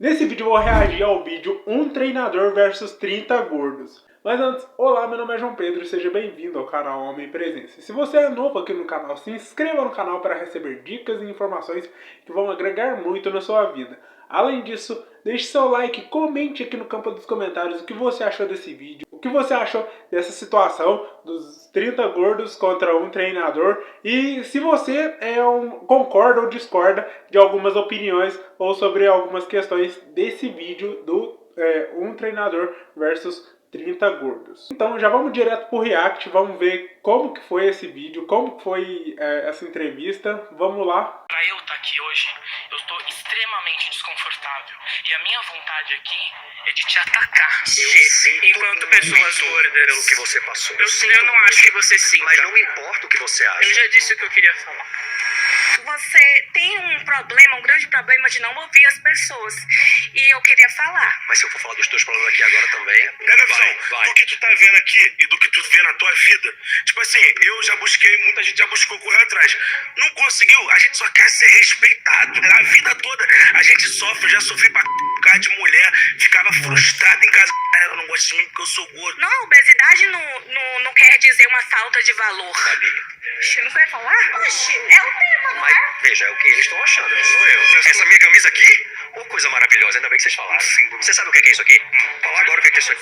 Nesse vídeo eu vou reagir ao vídeo Um Treinador versus 30 Gordos. Mas antes, olá, meu nome é João Pedro e seja bem-vindo ao canal Homem Presença. Se você é novo aqui no canal, se inscreva no canal para receber dicas e informações que vão agregar muito na sua vida. Além disso, deixe seu like, comente aqui no campo dos comentários o que você achou desse vídeo, o que você achou dessa situação dos 30 gordos contra um treinador e se você concorda ou discorda de algumas opiniões ou sobre algumas questões desse vídeo do um treinador versus 30 gordos. Então já vamos direto pro react, vamos ver como que foi esse vídeo, como que foi essa entrevista, vamos lá. Pra eu estar aqui hoje, eu estou extremamente desconfortável. E a minha vontade aqui é de te atacar. Enquanto pessoas gordas. Pelo que você passou. Eu não acho que você sinta. Mas não me importa o que você acha. Eu já disse o que eu queria falar. Você tem um problema, um grande problema de não ouvir as pessoas. E eu queria falar. Mas se eu for falar dos teus problemas aqui agora também... Pega a visão do que tu tá vendo aqui e do que tu vê na tua vida. Tipo assim, eu já busquei, muita gente já buscou correr atrás. Não conseguiu, a gente só quer ser respeitado. A vida toda a gente sofre, eu já sofri pra c... de mulher, ficava frustrada em casa. Ela não gosta de mim porque eu sou gordo. Não, obesidade não quer dizer uma falta de valor. Oxi, não vai falar? Oxi, é o tema, não Mas é? veja, é o que eles estão achando, não sou eu. Essa minha camisa aqui, ô coisa maravilhosa, ainda bem que vocês falaram. Você sabe o que é isso aqui? Fala agora o que é isso aqui.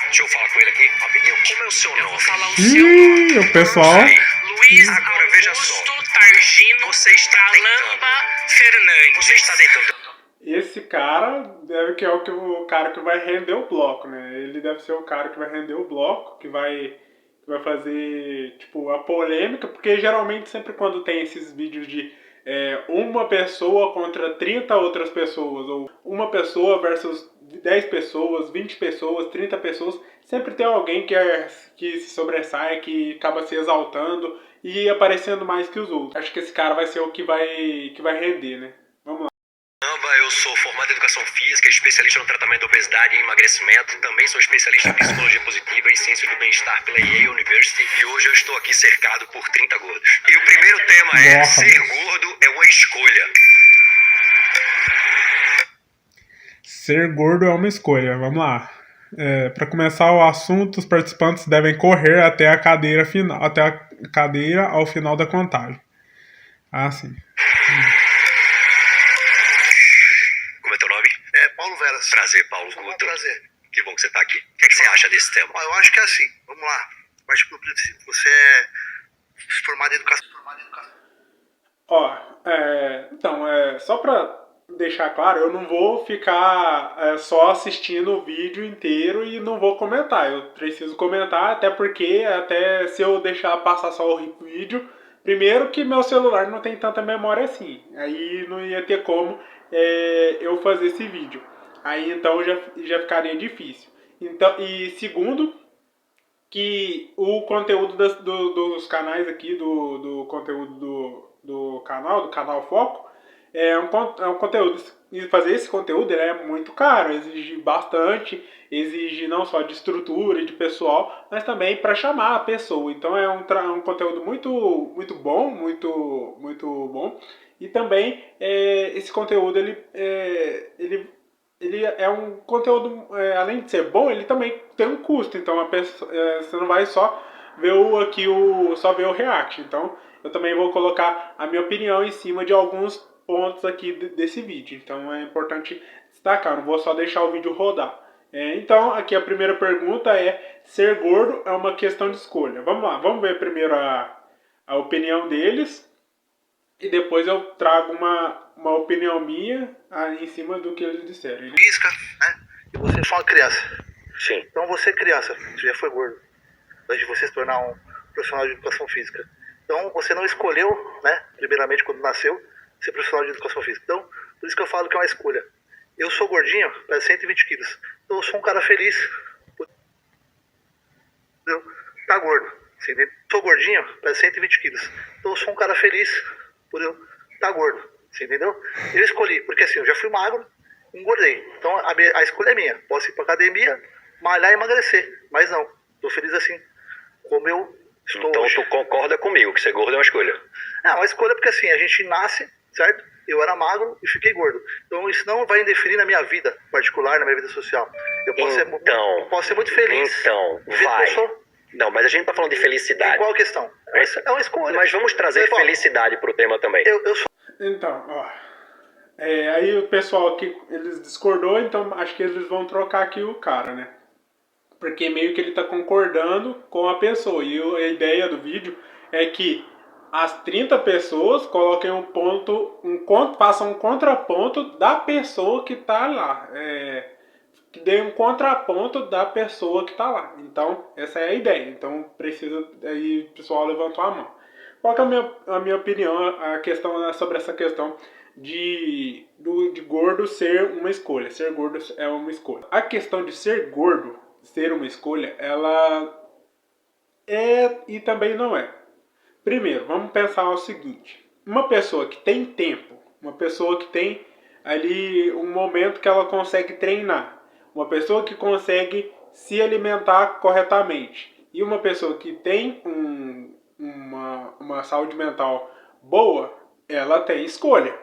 Deixa eu falar com ele aqui, rapidinho. Como é o seu nome? Eu vou falar o seu nome. O pessoal... Luiz Agora veja só. Augusto Targino Você está Calamba Fernandes. Você está tentando... Esse cara deve que é o cara que vai render o bloco, né? Ele deve ser o cara que vai render o bloco, que vai fazer, tipo, a polêmica, porque geralmente sempre quando tem esses vídeos de uma pessoa contra 30 outras pessoas, ou uma pessoa versus 10 pessoas, 20 pessoas, 30 pessoas, sempre tem alguém que se sobressai, que acaba se exaltando e aparecendo mais que os outros. Acho que esse cara vai ser o que vai render, né? Vamos lá. Eu sou formado em Educação Física, especialista no tratamento da obesidade e emagrecimento. Também sou especialista em Psicologia Positiva e Ciências do Bem-Estar pela Yale University. E hoje eu estou aqui cercado por 30 gordos. E o primeiro tema é: ser gordo é uma escolha. Ser gordo é uma escolha, vamos lá. Para começar o assunto, os participantes devem correr até a cadeira ao final da contagem. Ah, sim. Como é teu nome? É Paulo Veras. Prazer, Paulo. Prazer. Que bom que você está aqui. O que você acha desse tema? Eu acho que é assim, vamos lá. Parte pelo princípio. Você é formado em educação. Então, só pra deixar claro, eu não vou ficar só assistindo o vídeo inteiro e não vou comentar. Eu preciso comentar, até porque se eu deixar passar só o vídeo, primeiro que meu celular não tem tanta memória assim. Aí não ia ter como eu fazer esse vídeo. Aí então já ficaria difícil. Então, e segundo, que o conteúdo dos canais aqui, do conteúdo do canal Foco, é um conteúdo, e fazer esse conteúdo ele é muito caro, exige bastante, exige não só de estrutura e de pessoal, mas também para chamar a pessoa. Então é um conteúdo muito bom, muito bom. E também esse conteúdo ele é um conteúdo, além de ser bom, ele também tem um custo. Então você não vai só ver o react. Então eu também vou colocar a minha opinião em cima de alguns pontos aqui desse vídeo. Então é importante destacar, não vou só deixar o vídeo rodar. Então aqui a primeira pergunta é: ser gordo é uma questão de escolha? Vamos lá, vamos ver primeiro a opinião deles. E depois eu trago uma opinião minha em cima do que eles disseram. Né? Física, né? E você fala criança. Sim. Então você criança, você já foi gordo. Antes de você se tornar um profissional de educação física. Então você não escolheu, né? Primeiramente quando nasceu, ser profissional de educação física. Então, por isso que eu falo que é uma escolha. Eu sou gordinho, peso 120 quilos. Então eu sou um cara feliz. Eu tá gordo. Você entende? Sou gordinho, peso 120 quilos. Então eu sou um cara feliz por eu estar gordo. Você entendeu? Eu escolhi, porque assim, eu já fui magro, engordei. Então a escolha é minha. Posso ir pra academia, malhar e emagrecer. Mas não, tô feliz assim, como eu estou Então hoje. tu concorda comigo que ser gordo é uma escolha? É uma escolha porque assim, a gente nasce, certo? eu era magro e fiquei gordo. Então isso não vai interferir na minha vida particular, na minha vida social. Eu posso ser muito feliz. Então, do jeito vai. que eu sou. Não, mas a gente tá falando de Em felicidade. qual questão? É uma escolha. Mas vamos trazer Bom, felicidade pro tema também. eu sou Então, ó. Aí o pessoal que eles discordou, então acho que eles vão trocar aqui o cara, né? Porque meio que ele tá concordando com a pessoa. E a ideia do vídeo é que as 30 pessoas coloquem façam um contraponto da pessoa que tá lá. Que dê um contraponto da pessoa que tá lá. Então, essa é a ideia. Então, precisa... Aí o pessoal levantou a mão. Qual que é a minha opinião sobre essa questão de gordo ser uma escolha? Ser gordo é uma escolha. A questão de ser gordo ser uma escolha, ela é e também não é. Primeiro, vamos pensar o seguinte. Uma pessoa que tem tempo, uma pessoa que tem ali um momento que ela consegue treinar, uma pessoa que consegue se alimentar corretamente e uma pessoa que tem uma saúde mental boa, ela tem escolha.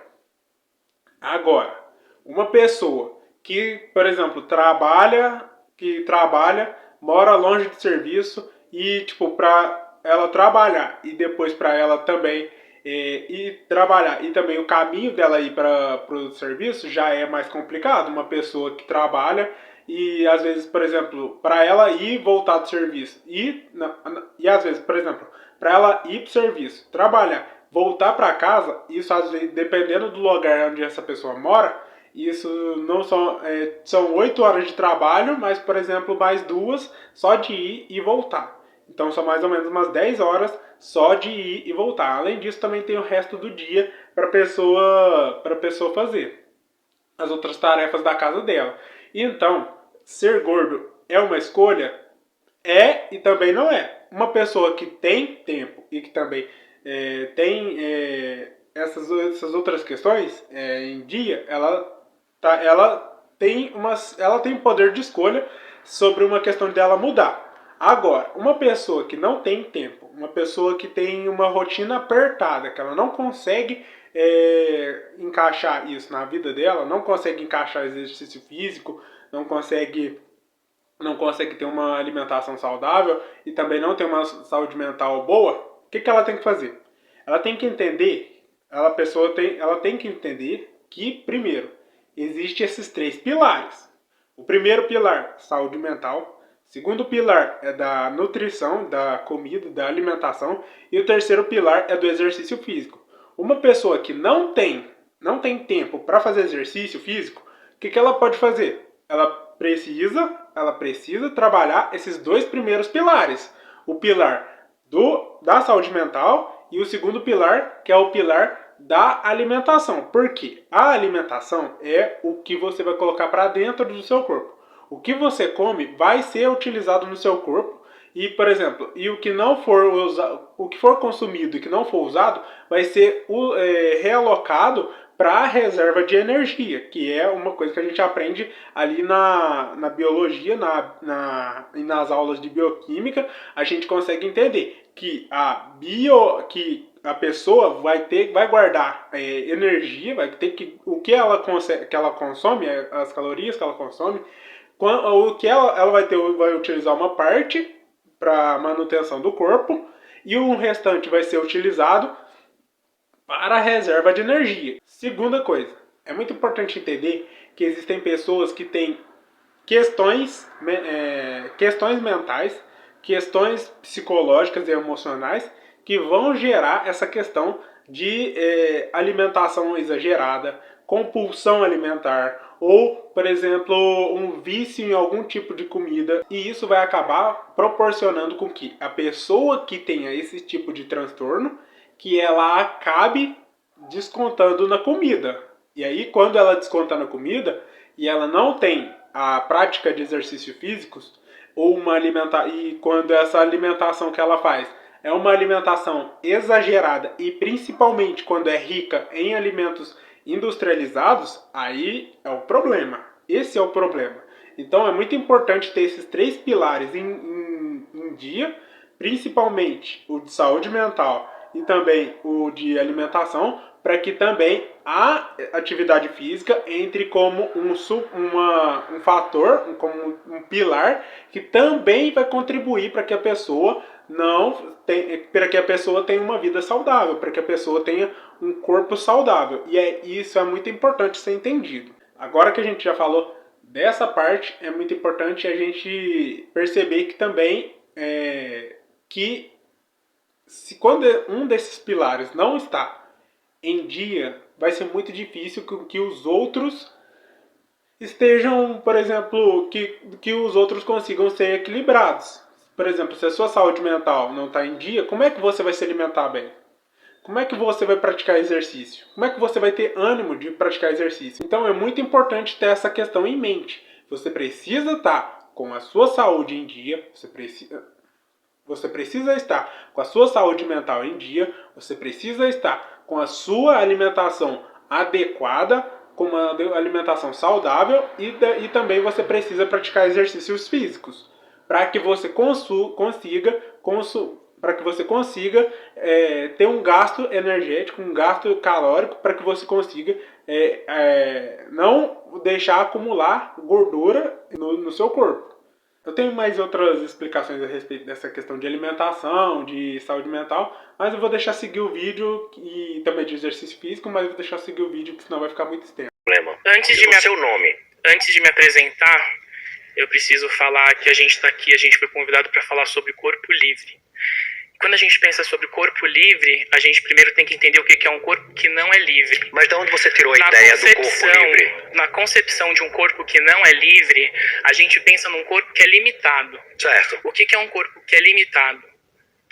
Agora, uma pessoa que, por exemplo, trabalha, mora longe de serviço e, tipo, para ela trabalhar e depois para ela também ir trabalhar e também o caminho dela ir para o serviço já é mais complicado. Uma pessoa que trabalha e às vezes, por exemplo, para ela ir e voltar do serviço e às vezes, por exemplo, para ela ir para o serviço, trabalhar, voltar para casa, isso às vezes, dependendo do lugar onde essa pessoa mora, isso não são 8 horas de trabalho, mas, por exemplo, mais 2 só de ir e voltar. Então são mais ou menos umas 10 horas só de ir e voltar. Além disso, também tem o resto do dia para a pessoa fazer as outras tarefas da casa dela. Então, ser gordo é uma escolha? É e também não é. Uma pessoa que tem tempo e que também tem essas outras questões em dia, ela tem poder de escolha sobre uma questão dela mudar. Agora, uma pessoa que não tem tempo, uma pessoa que tem uma rotina apertada, que ela não consegue encaixar isso na vida dela, não consegue encaixar exercício físico, não consegue ter uma alimentação saudável e também não tem uma saúde mental boa, o que ela tem que fazer? Ela tem que entender, ela tem que entender que, primeiro, existem esses 3 pilares. O primeiro pilar, saúde mental. O segundo pilar é da nutrição, da comida, da alimentação. E o terceiro pilar é do exercício físico. Uma pessoa que não tem tempo para fazer exercício físico, o que ela pode fazer? Ela precisa trabalhar esses 2 primeiros pilares. O pilar da saúde mental e o segundo pilar, que é o pilar da alimentação. Por quê? A alimentação é o que você vai colocar para dentro do seu corpo. O que você come vai ser utilizado no seu corpo e, por exemplo, o que não for usado, o que for consumido e que não for usado vai ser realocado para a reserva de energia, que é uma coisa que a gente aprende ali na biologia, nas aulas de bioquímica, a gente consegue entender que a pessoa vai guardar energia, vai ter o que ela consome, as calorias que ela consome, o que ela vai utilizar uma parte para manutenção do corpo e o restante vai ser utilizado para a reserva de energia. Segunda coisa, é muito importante entender que existem pessoas que têm questões mentais, questões psicológicas e emocionais que vão gerar essa questão de alimentação exagerada, compulsão alimentar ou, por exemplo, um vício em algum tipo de comida, e isso vai acabar proporcionando com que a pessoa que tenha esse tipo de transtorno, que ela acabe descontando na comida. E aí, quando ela desconta na comida e ela não tem a prática de exercícios físicos e quando essa alimentação que ela faz é uma alimentação exagerada e principalmente quando é rica em alimentos industrializados, aí é o problema. Esse é o problema. Então é muito importante ter esses 3 pilares em dia, principalmente o de saúde mental e também o de alimentação, para que também a atividade física entre como um fator, como um pilar que também vai contribuir para que a pessoa para que a pessoa tenha uma vida saudável, para que a pessoa tenha um corpo saudável. E isso é muito importante ser entendido. Agora que a gente já falou dessa parte, é muito importante a gente perceber que também que quando um desses pilares não está em dia, vai ser muito difícil que os outros estejam, por exemplo, que os outros consigam ser equilibrados. Por exemplo, se a sua saúde mental não está em dia, como é que você vai se alimentar bem? Como é que você vai praticar exercício? Como é que você vai ter ânimo de praticar exercício? Então é muito importante ter essa questão em mente. Você precisa estar com a sua saúde em dia, você precisa estar com a sua saúde mental em dia, você precisa estar com a sua alimentação adequada, com uma alimentação saudável e também você precisa praticar exercícios físicos para que você consiga ter um gasto energético, um gasto calórico, para que você consiga não deixar acumular gordura no seu corpo. Eu tenho mais outras explicações a respeito dessa questão de alimentação, de saúde mental, mas eu vou deixar seguir o vídeo e também de exercício físico, mas eu vou deixar seguir o vídeo, porque senão vai ficar muito extenso. Antes de me apresentar, eu preciso falar que a gente está aqui, a gente foi convidado para falar sobre corpo livre. Quando a gente pensa sobre corpo livre, a gente primeiro tem que entender o que é um corpo que não é livre. Mas de onde você tirou a ideia do corpo livre? Na concepção de um corpo que não é livre, a gente pensa num corpo que é limitado. Certo. O que é um corpo que é limitado?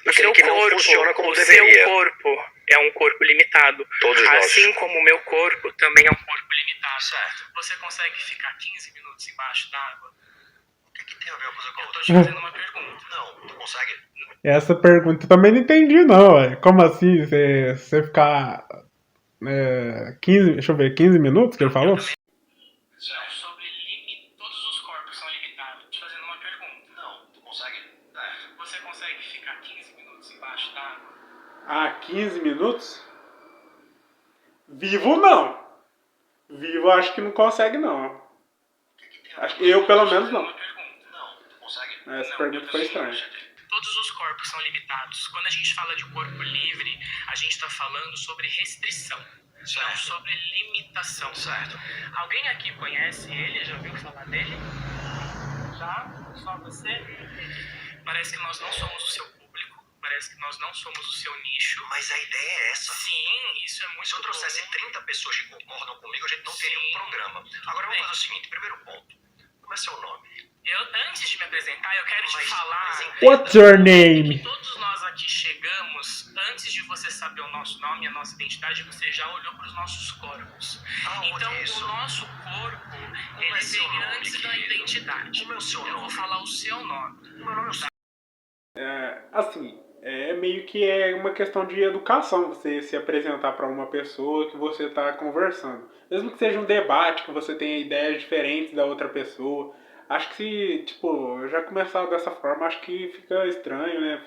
Aquele que não funciona como deveria. O seu corpo é um corpo limitado. Todos nós. Assim como o meu corpo também é um corpo limitado. Certo. Você consegue ficar 15 minutos embaixo d'água? O que tem a ver uma coisa com a Eu outra? tô te fazendo uma pergunta. Não, tu consegue? Essa pergunta eu também não entendi, não. Ué. Como assim? Você ficar 15 minutos que ele falou? Não, sobre todos os corpos são limitados. Tô te fazendo uma pergunta. Não, tu consegue? Você consegue ficar 15 minutos embaixo d'água? Ah, 15 minutos? Vivo não. Vivo acho que não consegue, não. Acho que eu, pelo menos, não. Uma pergunta. Não, tu consegue? Essa pergunta foi estranha. Todos os corpos são limitados. Quando a gente fala de corpo livre, a gente está falando sobre restrição, não sobre limitação. Certo. Alguém aqui conhece ele? Já ouviu falar dele? Já? Só você? Parece que nós não somos o seu público. Parece que nós não somos o seu nicho. Mas a ideia é essa. Sim, isso é muito Se eu trouxesse bom. 30 pessoas que concordam comigo, a gente não teria Sim, um programa. Agora bem. vamos fazer o seguinte, primeiro ponto. Como é seu nome? Antes de me apresentar, eu quero te falar... What's your name? Todos nós aqui chegamos, antes de você saber o nosso nome, a nossa identidade, você já olhou para os nossos corpos. Então, o nosso corpo, ele vem antes da identidade. Como é o seu nome? Eu vou falar o seu nome. O meu nome é Assim, meio que uma questão de educação você se apresentar para uma pessoa que você está conversando. Mesmo que seja um debate, que você tenha ideias diferentes da outra pessoa. Acho que se, já começar dessa forma, acho que fica estranho, né?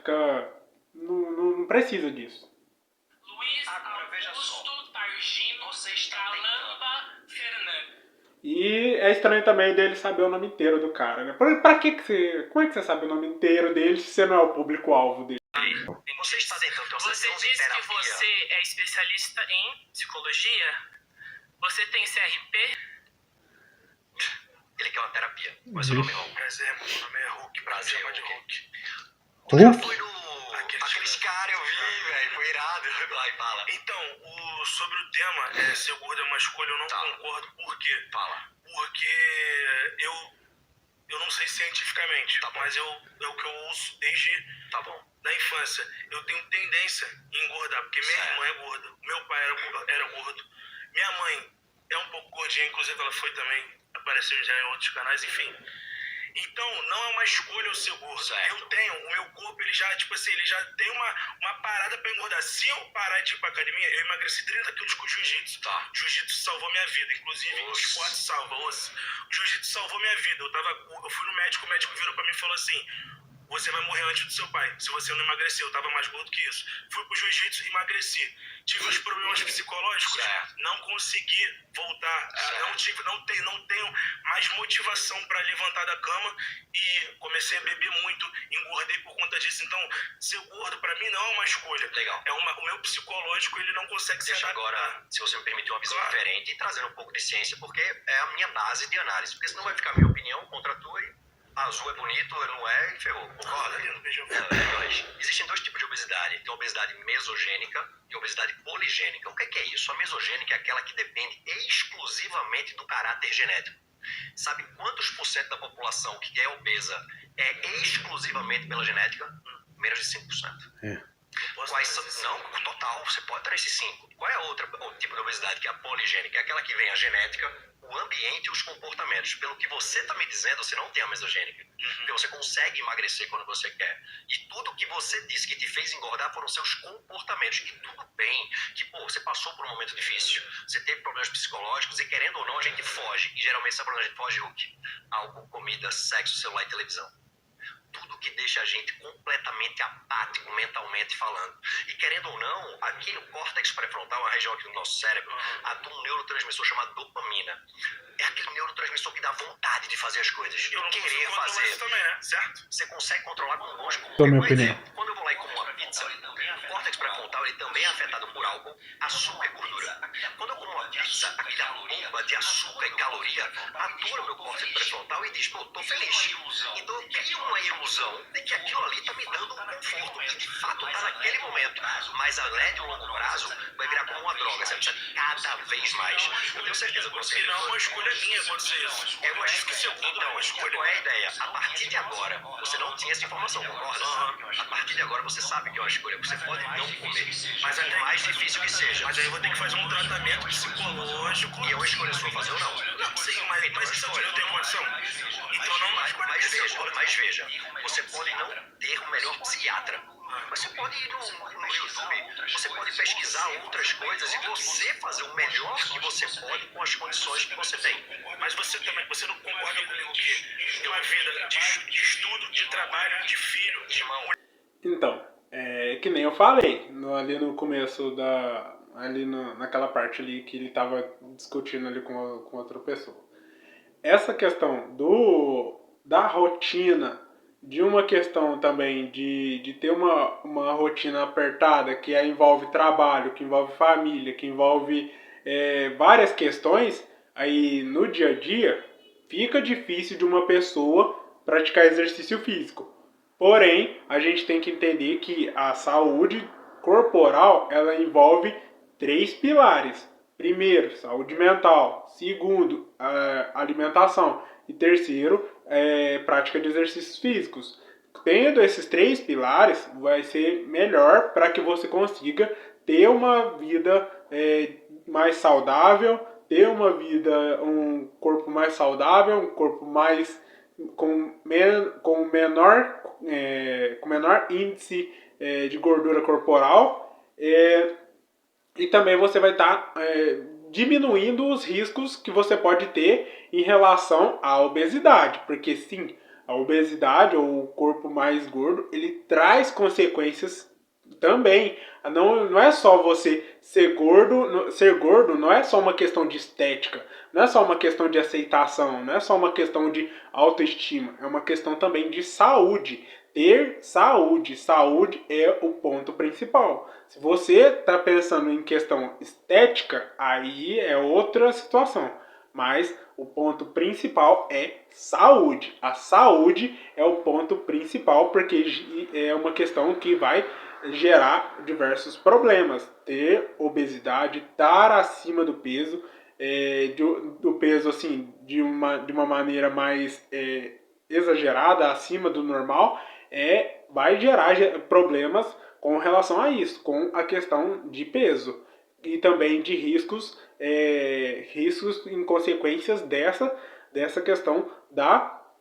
Não precisa disso. Luiz Augusto Targino Calamba Fernandes. E é estranho também dele saber o nome inteiro do cara, né? Pra que você... Como é que você sabe o nome inteiro dele se você não é o público-alvo dele? Você está tentando ter uma Você sessão de disse que terapia. você é especialista em psicologia? Você tem CRP? Ele quer uma terapia. Qual é seu nome, Hulk? Prazer, meu nome é Hulk. Prazer, Chama de Hulk. Tu já Hulk? foi no... Aqueles caras, eu vi, velho. Foi irado. Vai, fala. Então, sobre o tema, ser gordo é uma escolha, eu não concordo. Por quê? Fala. Porque eu não sei cientificamente, mas é o que eu ouço desde da infância. Eu tenho tendência em engordar, porque minha irmã é gorda, meu pai era gordo, minha mãe é um pouco gordinha, inclusive ela foi também, apareceu já em outros canais, enfim. Então, não é uma escolha eu ser gordo. Eu tenho, o meu corpo, ele já, ele já tem uma parada pra engordar. Se eu parar de ir pra academia, eu emagreci 30 quilos com jiu-jitsu. Jiu-jitsu salvou minha vida. Inclusive, o esporte salva. O jiu-jitsu salvou minha vida. Eu fui no médico, o médico virou pra mim e falou assim: você vai morrer antes do seu pai, se você não emagrecer. Eu tava mais gordo que isso. Fui pro jiu-jitsu e emagreci. Tive uns problemas psicológicos, não consegui voltar. Não tenho mais motivação para levantar da cama e comecei a beber muito, engordei por conta disso. Então, ser gordo para mim não é uma escolha. Legal. O meu psicológico, ele não consegue se adaptar. Agora, se você me permitir uma visão diferente e trazendo um pouco de ciência, porque é a minha base de análise, porque senão vai ficar minha opinião contra a tua e azul é bonito, não é, e ferrou. Concorda? Mas existem dois tipos de obesidade. Tem a obesidade mesogênica e a obesidade poligênica. O que é isso? A mesogênica é aquela que depende exclusivamente do caráter genético. Sabe quantos % da população que é obesa é exclusivamente pela genética? Menos de 5%. Quais são? Não, total, você pode estar nesse 5. Qual é o tipo de obesidade que é a poligênica? É aquela que vem a genética, o ambiente e os comportamentos. Pelo que você está me dizendo, você não tem a mesogênica. Porque você consegue emagrecer quando você quer. E tudo que você disse que te fez engordar foram seus comportamentos. E tudo bem que, você passou por um momento difícil, você teve problemas psicológicos e, querendo ou não, a gente foge. E geralmente, sabe pra onde a gente foge, Hulk? Álcool, comida, sexo, celular e televisão. Tudo que deixa a gente completamente apático mentalmente falando. E querendo ou não, aqui no córtex pré-frontal, uma região aqui do nosso cérebro, atua um neurotransmissor chamado dopamina. É aquele neurotransmissor que dá vontade de fazer as coisas. Eu não querer fazer. Isso também, né? Certo? Você consegue controlar com bons Tô minha Por opinião. exemplo, quando eu vou lá e como uma pizza, o córtex pré-frontal ele também é afetado por álcool, açúcar e gordura. Quando eu como uma pizza, aquela bomba de açúcar e caloria atua no meu córtex pré-frontal e diz, tô feliz. Então eu crio uma ilusão de que aquilo ali tá me dando um conforto, que de fato tá naquele momento. Mas a médio e longo prazo vai virar como uma droga, você precisa de cada vez mais. Eu tenho certeza que você... E não é uma escolha minha acontecer isso. É uma que ser gordo é uma escolha. Qual é a ideia? A partir de agora, você não tinha essa informação, concorda? A partir de agora você sabe que é uma escolha. Você pode não comer, mas é mais difícil que seja. Mas aí eu vou ter que fazer um tratamento psicológico. E é uma escolha sua fazer ou não? Não, sim, mas isso eu tenho condição. Então não é escolha. Mas veja, você pode não ter o melhor psiquiatra. Mas você pode ir no YouTube, você pode pesquisar outras coisas e você fazer o melhor que você pode com as condições que você tem. Mas você não concorda comigo que tem uma vida de estudo, de trabalho, de filho, de mão. Então, que nem eu falei ali no começo naquela parte ali que ele estava discutindo ali com outra pessoa. Essa questão da rotina, de uma questão também de ter uma rotina apertada que envolve trabalho, que envolve família, que envolve várias questões, aí no dia a dia fica difícil de uma pessoa praticar exercício físico. Porém, a gente tem que entender que a saúde corporal ela envolve 3 pilares. Primeiro, saúde mental. Segundo, alimentação. E terceiro, prática de exercícios físicos. Tendo esses 3 pilares, vai ser melhor para que você consiga ter uma vida mais saudável, ter um corpo mais saudável, um corpo mais com menor índice de gordura corporal, e também você vai estar diminuindo os riscos que você pode ter em relação à obesidade, porque sim, a obesidade ou o corpo mais gordo, ele traz consequências também. Não é só você ser gordo não é só uma questão de estética, não é só uma questão de aceitação, não é só uma questão de autoestima, é uma questão também de saúde. Ter saúde é o ponto principal. Se você está pensando em questão estética, aí é outra situação. Mas o ponto principal é saúde. A saúde é o ponto principal porque é uma questão que vai gerar diversos problemas. Ter obesidade, estar acima do peso, do peso assim, de uma maneira mais exagerada, acima do normal, vai gerar problemas com relação a isso, com a questão de peso e também de riscos em consequências dessa questão da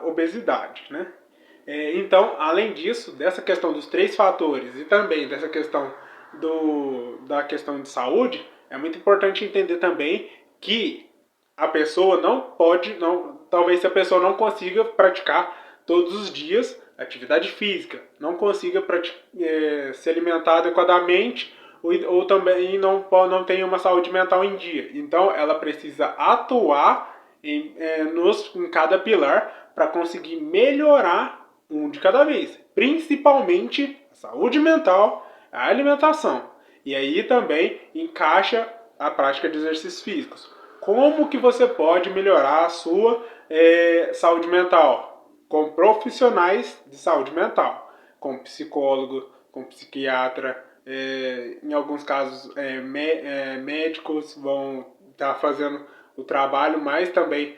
obesidade, né? Então, além disso, dessa questão dos 3 fatores e também dessa questão da questão de saúde, é muito importante entender também que a pessoa não pode, talvez a pessoa não consiga praticar todos os dias atividade física, não consiga se alimentar adequadamente ou também não tenha uma saúde mental em dia. Então ela precisa atuar em cada pilar para conseguir melhorar um de cada vez, principalmente a saúde mental, a alimentação. E aí também encaixa a prática de exercícios físicos. Como que você pode melhorar a sua saúde mental? Com profissionais de saúde mental, com psicólogo, com psiquiatra, em alguns casos médicos vão estar fazendo o trabalho, mas também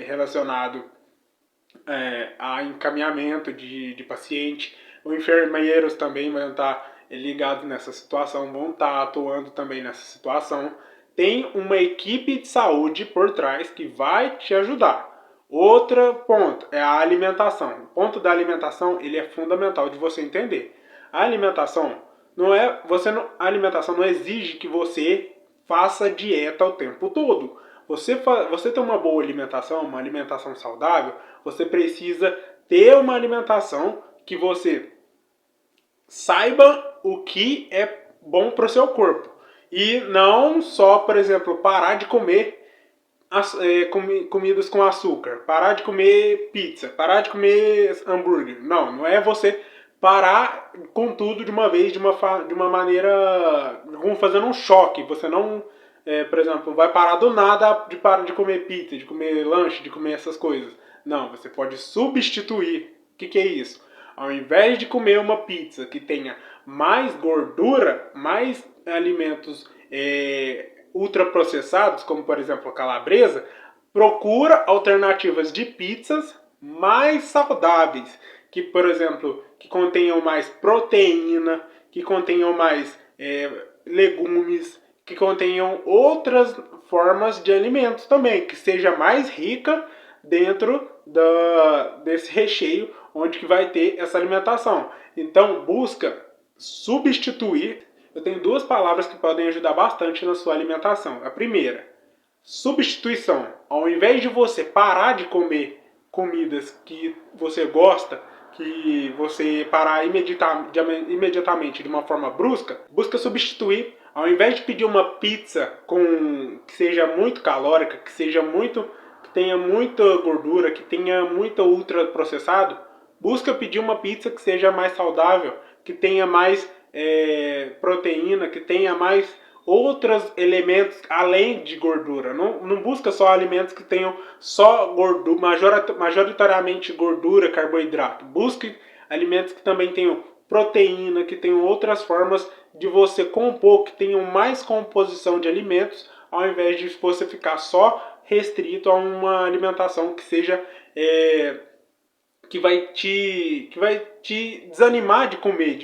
relacionado a encaminhamento de paciente. Os enfermeiros também vão estar ligados nessa situação, vão estar atuando também nessa situação. Tem uma equipe de saúde por trás que vai te ajudar. Outro ponto é a alimentação. O ponto da alimentação ele é fundamental de você entender. A alimentação a alimentação não exige que você faça dieta o tempo todo. Você ter uma boa alimentação, uma alimentação saudável, você precisa ter uma alimentação que você saiba o que é bom para o seu corpo. E não só, por exemplo, parar de comer comidas com açúcar, parar de comer pizza, parar de comer hambúrguer. Não é você parar com tudo de uma vez, de uma maneira, fazendo um choque. Você não, por exemplo, vai parar do nada de comer pizza, de comer lanche, de comer essas coisas. Não, você pode substituir. O que é isso? Ao invés de comer uma pizza que tenha mais gordura, mais alimentos ultraprocessados, como por exemplo a calabresa, procura alternativas de pizzas mais saudáveis, que por exemplo, que contenham mais proteína, que contenham mais legumes, que contenham outras formas de alimentos também, que seja mais rica dentro desse recheio onde que vai ter essa alimentação. Então busca substituir. Eu tenho duas palavras que podem ajudar bastante na sua alimentação. A primeira, substituição. Ao invés de você parar de comer comidas que você gosta, que você parar imediatamente de uma forma brusca, busca substituir. Ao invés de pedir uma pizza que seja muito calórica, que tenha muita gordura, que tenha muito ultraprocessado, busca pedir uma pizza que seja mais saudável, que tenha mais proteína, que tenha mais outros elementos além de gordura. Não busca só alimentos que tenham só gordura, majoritariamente gordura, carboidrato. Busque alimentos que também tenham proteína, que tenham outras formas de você compor, que tenham mais composição de alimentos, ao invés de você ficar só restrito a uma alimentação que seja que vai te desanimar de comer,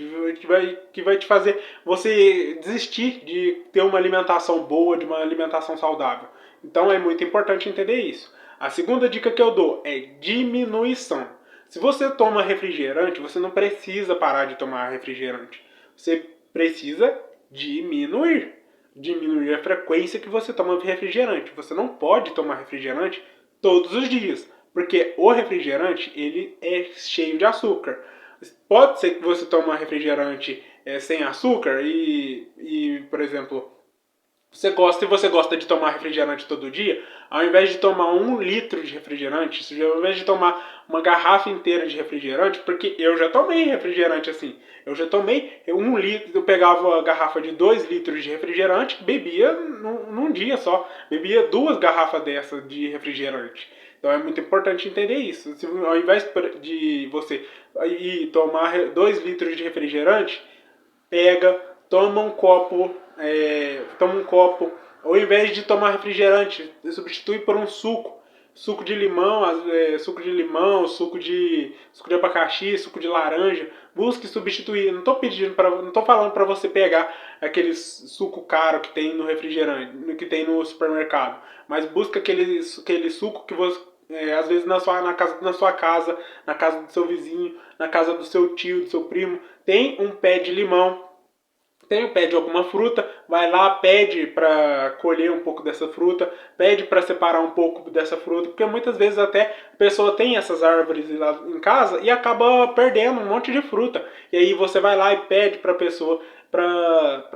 que vai te fazer você desistir de ter uma alimentação boa, de uma alimentação saudável. Então é muito importante entender isso. A segunda dica que eu dou é diminuição. Se você toma refrigerante, você não precisa parar de tomar refrigerante. Você precisa diminuir a frequência que você toma refrigerante. Você não pode tomar refrigerante todos os dias, porque o refrigerante ele é cheio de açúcar. Pode ser que você tome um refrigerante sem açúcar e, por exemplo, você gosta de tomar refrigerante todo dia, ao invés de tomar 1 litro de refrigerante, ao invés de tomar uma garrafa inteira de refrigerante, porque eu já tomei refrigerante assim, eu já tomei 1 litro, eu pegava a garrafa de 2 litros de refrigerante, bebia num dia só, bebia 2 garrafas dessas de refrigerante. Então é muito importante entender isso. Ao invés de você ir tomar 2 litros de refrigerante, toma um copo, ao invés de tomar refrigerante, substitui por um suco de limão, suco de abacaxi, suco de laranja. Busque substituir. Não tô falando para você pegar aquele suco caro que tem no refrigerante, que tem no supermercado, mas busca aquele suco que você às vezes na sua casa, na casa do seu vizinho, na casa do seu tio, do seu primo, tem um pé de limão, tem um pé de alguma fruta, vai lá, pede para colher um pouco dessa fruta, pede para separar um pouco dessa fruta, porque muitas vezes até a pessoa tem essas árvores lá em casa e acaba perdendo um monte de fruta. E aí você vai lá e pede para a pessoa para,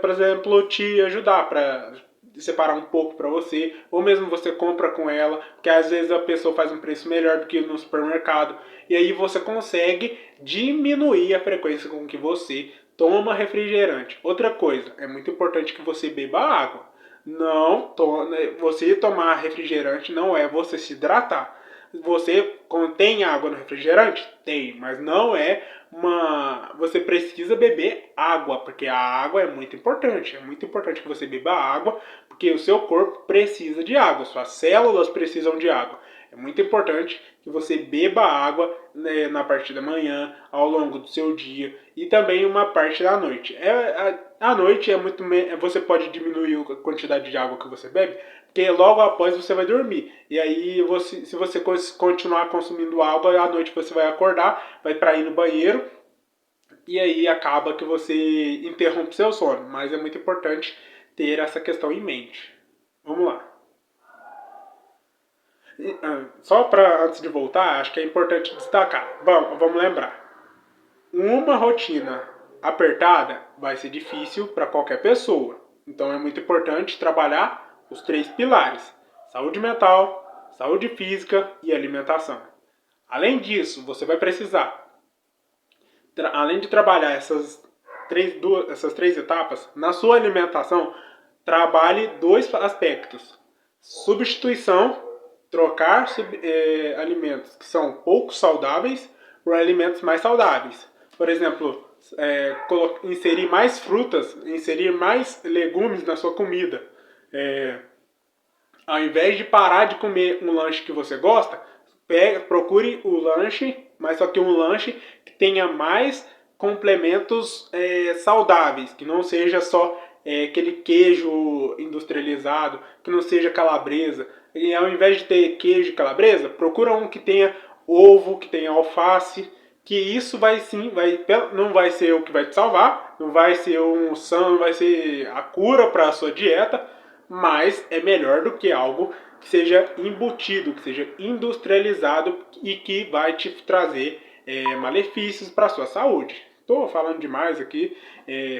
por exemplo, te ajudar, para separar um pouco para você, ou mesmo você compra com ela, porque às vezes a pessoa faz um preço melhor do que no supermercado, e aí você consegue diminuir a frequência com que você toma refrigerante. Outra coisa, é muito importante que você beba água. Não, você tomar refrigerante não é você se hidratar. Você contém água no refrigerante? Tem, mas não é uma... Você precisa beber água, porque a água é muito importante. É muito importante que você beba água, porque o seu corpo precisa de água, suas células precisam de água. É muito importante que você beba água, né, na parte da manhã, ao longo do seu dia e também uma parte da noite. À noite você pode diminuir a quantidade de água que você bebe, porque logo após você vai dormir. E aí, se você continuar consumindo água, à noite você vai acordar, vai para ir no banheiro, e aí acaba que você interrompe seu sono. Mas é muito importante ter essa questão em mente. Vamos lá. Só para antes de voltar, acho que é importante destacar. Vamos lembrar. Uma rotina apertada vai ser difícil para qualquer pessoa. Então é muito importante trabalhar os 3 pilares: saúde mental, saúde física e alimentação. Além disso, você vai precisar, além de trabalhar essas três etapas, na sua alimentação, trabalhe 2 aspectos: substituição, trocar alimentos que são pouco saudáveis por alimentos mais saudáveis. Por exemplo, inserir mais frutas, inserir mais legumes na sua comida. Ao invés de parar de comer um lanche que você gosta, procure o lanche, mas só que um lanche que tenha mais complementos saudáveis, que não seja só aquele queijo industrializado, que não seja calabresa. E ao invés de ter queijo e calabresa, procura um que tenha ovo, que tenha alface, que isso não vai ser o que vai te salvar, não vai ser não vai ser a cura para a sua dieta, mas é melhor do que algo que seja embutido, que seja industrializado e que vai te trazer malefícios para a sua saúde. Estou falando demais aqui,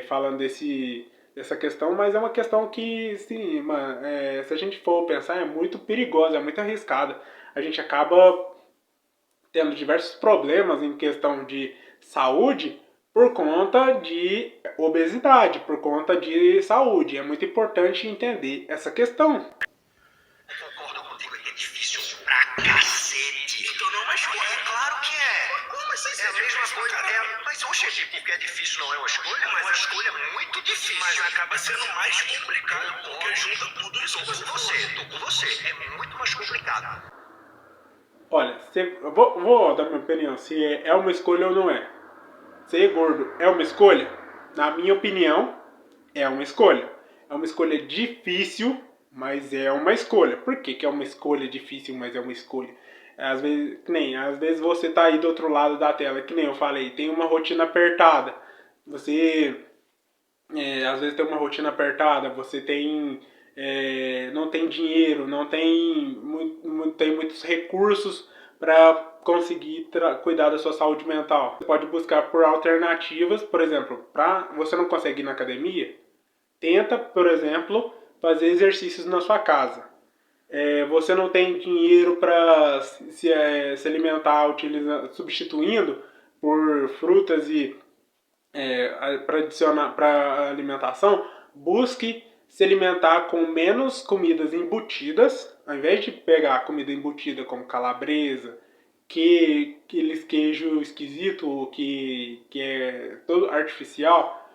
falando dessa questão, mas é uma questão que, sim, se a gente for pensar, é muito perigosa, é muito arriscada. A gente acaba tendo diversos problemas em questão de saúde por conta de obesidade, por conta de saúde. É muito importante entender essa questão. Eu concordo contigo, é difícil pra cacete. Então não é uma escolha. É claro que é. Como assim? É a mesma coisa. Mas oxe, porque é difícil não é uma escolha? É uma escolha muito difícil. Mas acaba sendo mais complicado porque junta tudo isso. Tô com você. É muito mais complicado. Olha, vou dar minha opinião, se é uma escolha ou não é. Ser gordo é uma escolha? Na minha opinião, é uma escolha. É uma escolha difícil, mas é uma escolha. Por que é uma escolha difícil, mas é uma escolha? Às vezes você tá aí do outro lado da tela, que nem eu falei, tem uma rotina apertada. Você às vezes tem uma rotina apertada, você não tem dinheiro, não tem muitos recursos para conseguir cuidar da sua saúde mental. Você pode buscar por alternativas, por exemplo, para você não conseguir ir na academia, tenta, por exemplo, fazer exercícios na sua casa. Você não tem dinheiro para se alimentar substituindo por frutas e para adicionar para alimentação, busque se alimentar com menos comidas embutidas, ao invés de pegar comida embutida como calabresa, aqueles queijo esquisito que é todo artificial,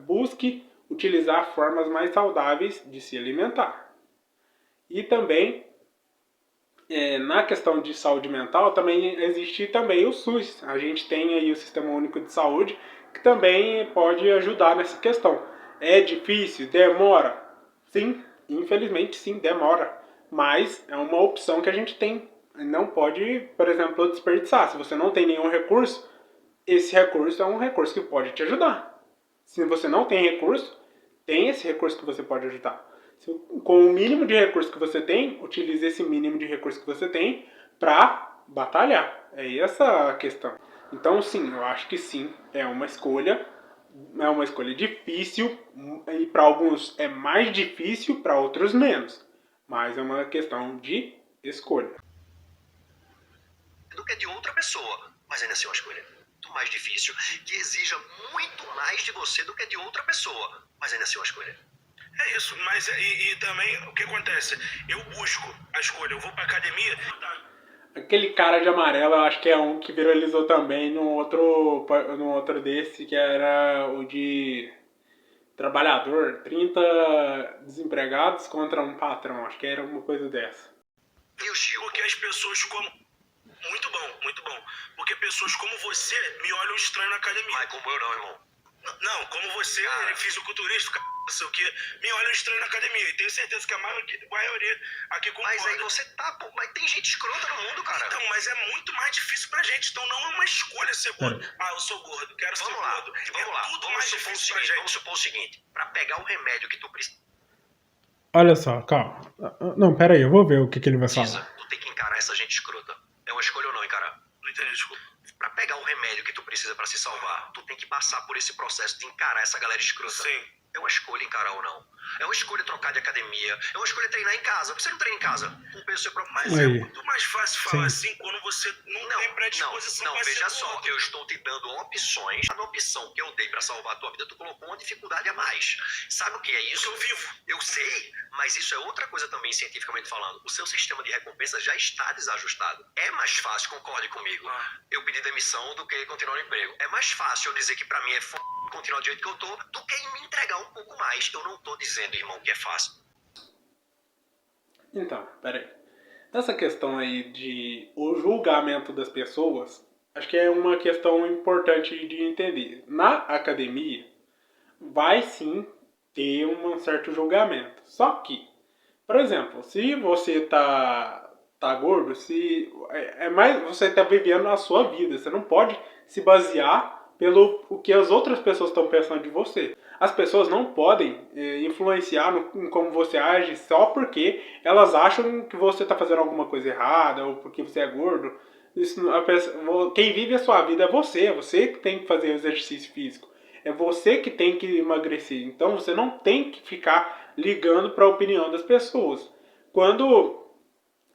busque utilizar formas mais saudáveis de se alimentar. E também na questão de saúde mental também existe também o SUS. A gente tem aí o Sistema Único de Saúde que também pode ajudar nessa questão. É difícil? Demora? Sim, infelizmente sim, demora. Mas é uma opção que a gente tem. Não pode, por exemplo, desperdiçar. Se você não tem nenhum recurso, esse recurso é um recurso que pode te ajudar. Se você não tem recurso, tem esse recurso que você pode ajudar. Com o mínimo de recurso que você tem, utilize esse mínimo de recurso que você tem para batalhar. É essa a questão. Então, sim, eu acho que sim, é uma escolha difícil, e para alguns é mais difícil, para outros menos. Mas é uma questão de escolha. Do que de outra pessoa, mas ainda assim é uma escolha muito mais difícil, que exija muito mais de você do que de outra pessoa, mas ainda assim é uma escolha. É isso, mas e também o que acontece? Eu busco a escolha, eu vou pra academia. Aquele cara de amarelo, eu acho que é um que viralizou também no outro desse, que era o de trabalhador, 30 desempregados contra um patrão, acho que era uma coisa dessa. E o Chico? Porque as pessoas como... Muito bom, muito bom. Porque pessoas como você me olham estranho na academia. Mas como eu não, irmão. Não, como você, fisiculturista, não sei o que, me olham estranho na academia. E tenho certeza que a maioria aqui concorda. Mas aí você tá, pô, mas tem gente escrota no mundo, cara. Então, mas é muito mais difícil pra gente. Então não é uma escolha ser gordo. Eu sou gordo, quero ser gordo. Vamos lá. Tudo mais difícil pra gente. Vamos supor o seguinte. Pra pegar o remédio que tu precisa, Olha só, calma. Não, pera aí, eu vou ver o que ele vai falar. tu tem que encarar essa gente escrota. É uma escolha ou não encarar? Não entendi, desculpa. Pra pegar o remédio que tu precisa pra se salvar, tu tem que passar por esse processo de encarar essa galera escrota. Sim. É uma escolha encarar ou não. É uma escolha trocar de academia. É uma escolha treinar em casa. Por que você não treina em casa? Com peso seu próprio. Mas é muito mais fácil falar assim quando você não tem predisposição Não, pra veja ser só. gordo. Eu estou te dando opções. Cada opção que eu dei pra salvar a tua vida, tu colocou uma dificuldade a mais. Sabe o que é isso? Eu vivo. Eu sei, mas isso é outra coisa também, cientificamente falando. O seu sistema de recompensa já está desajustado. É mais fácil, concorde comigo, eu pedir demissão do que continuar no emprego. É mais fácil eu dizer que pra mim é continuar do jeito que eu tô, do que em me entregar um pouco mais. Eu não tô dizendo, irmão, que é fácil. Então, peraí. Essa questão aí de o julgamento das pessoas, acho que é uma questão importante de entender. Na academia, vai sim ter um certo julgamento. Só que, por exemplo, se você tá gordo, se é mais você tá vivendo a sua vida, você não pode se basear pelo o que as outras pessoas estão pensando de você. As pessoas não podem influenciar em como você age só porque elas acham que você está fazendo alguma coisa errada ou porque você é gordo. Quem vive a sua vida é você que tem que fazer exercício físico. É você que tem que emagrecer. Então você não tem que ficar ligando para a opinião das pessoas. Quando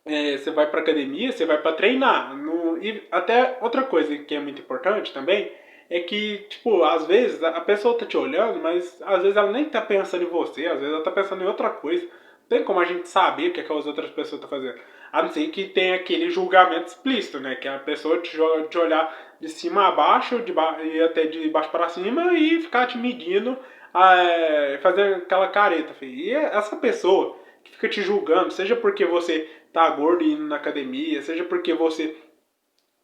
você vai para academia, você vai para treinar. E até outra coisa que é muito importante também é que, tipo, às vezes a pessoa tá te olhando, mas às vezes ela nem tá pensando em você, às vezes ela tá pensando em outra coisa. Não tem como a gente saber o que, é que as outras pessoas estão fazendo. A não ser que tenha aquele julgamento explícito, né? Que a pessoa te olhar de cima a baixo, e até de baixo para cima e ficar te medindo, fazer aquela careta, filho. E essa pessoa que fica te julgando, seja porque você tá gordo e indo na academia, seja porque você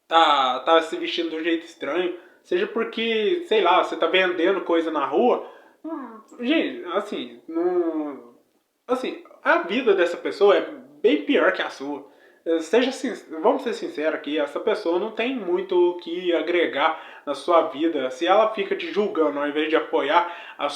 tá se vestindo de um jeito estranho, seja porque, sei lá, você tá vendendo coisa na rua. Gente, assim, não, assim, a vida dessa pessoa é bem pior que a sua. Vamos ser sinceros aqui, essa pessoa não tem muito o que agregar na sua vida. Se ela fica te julgando ao invés de apoiar o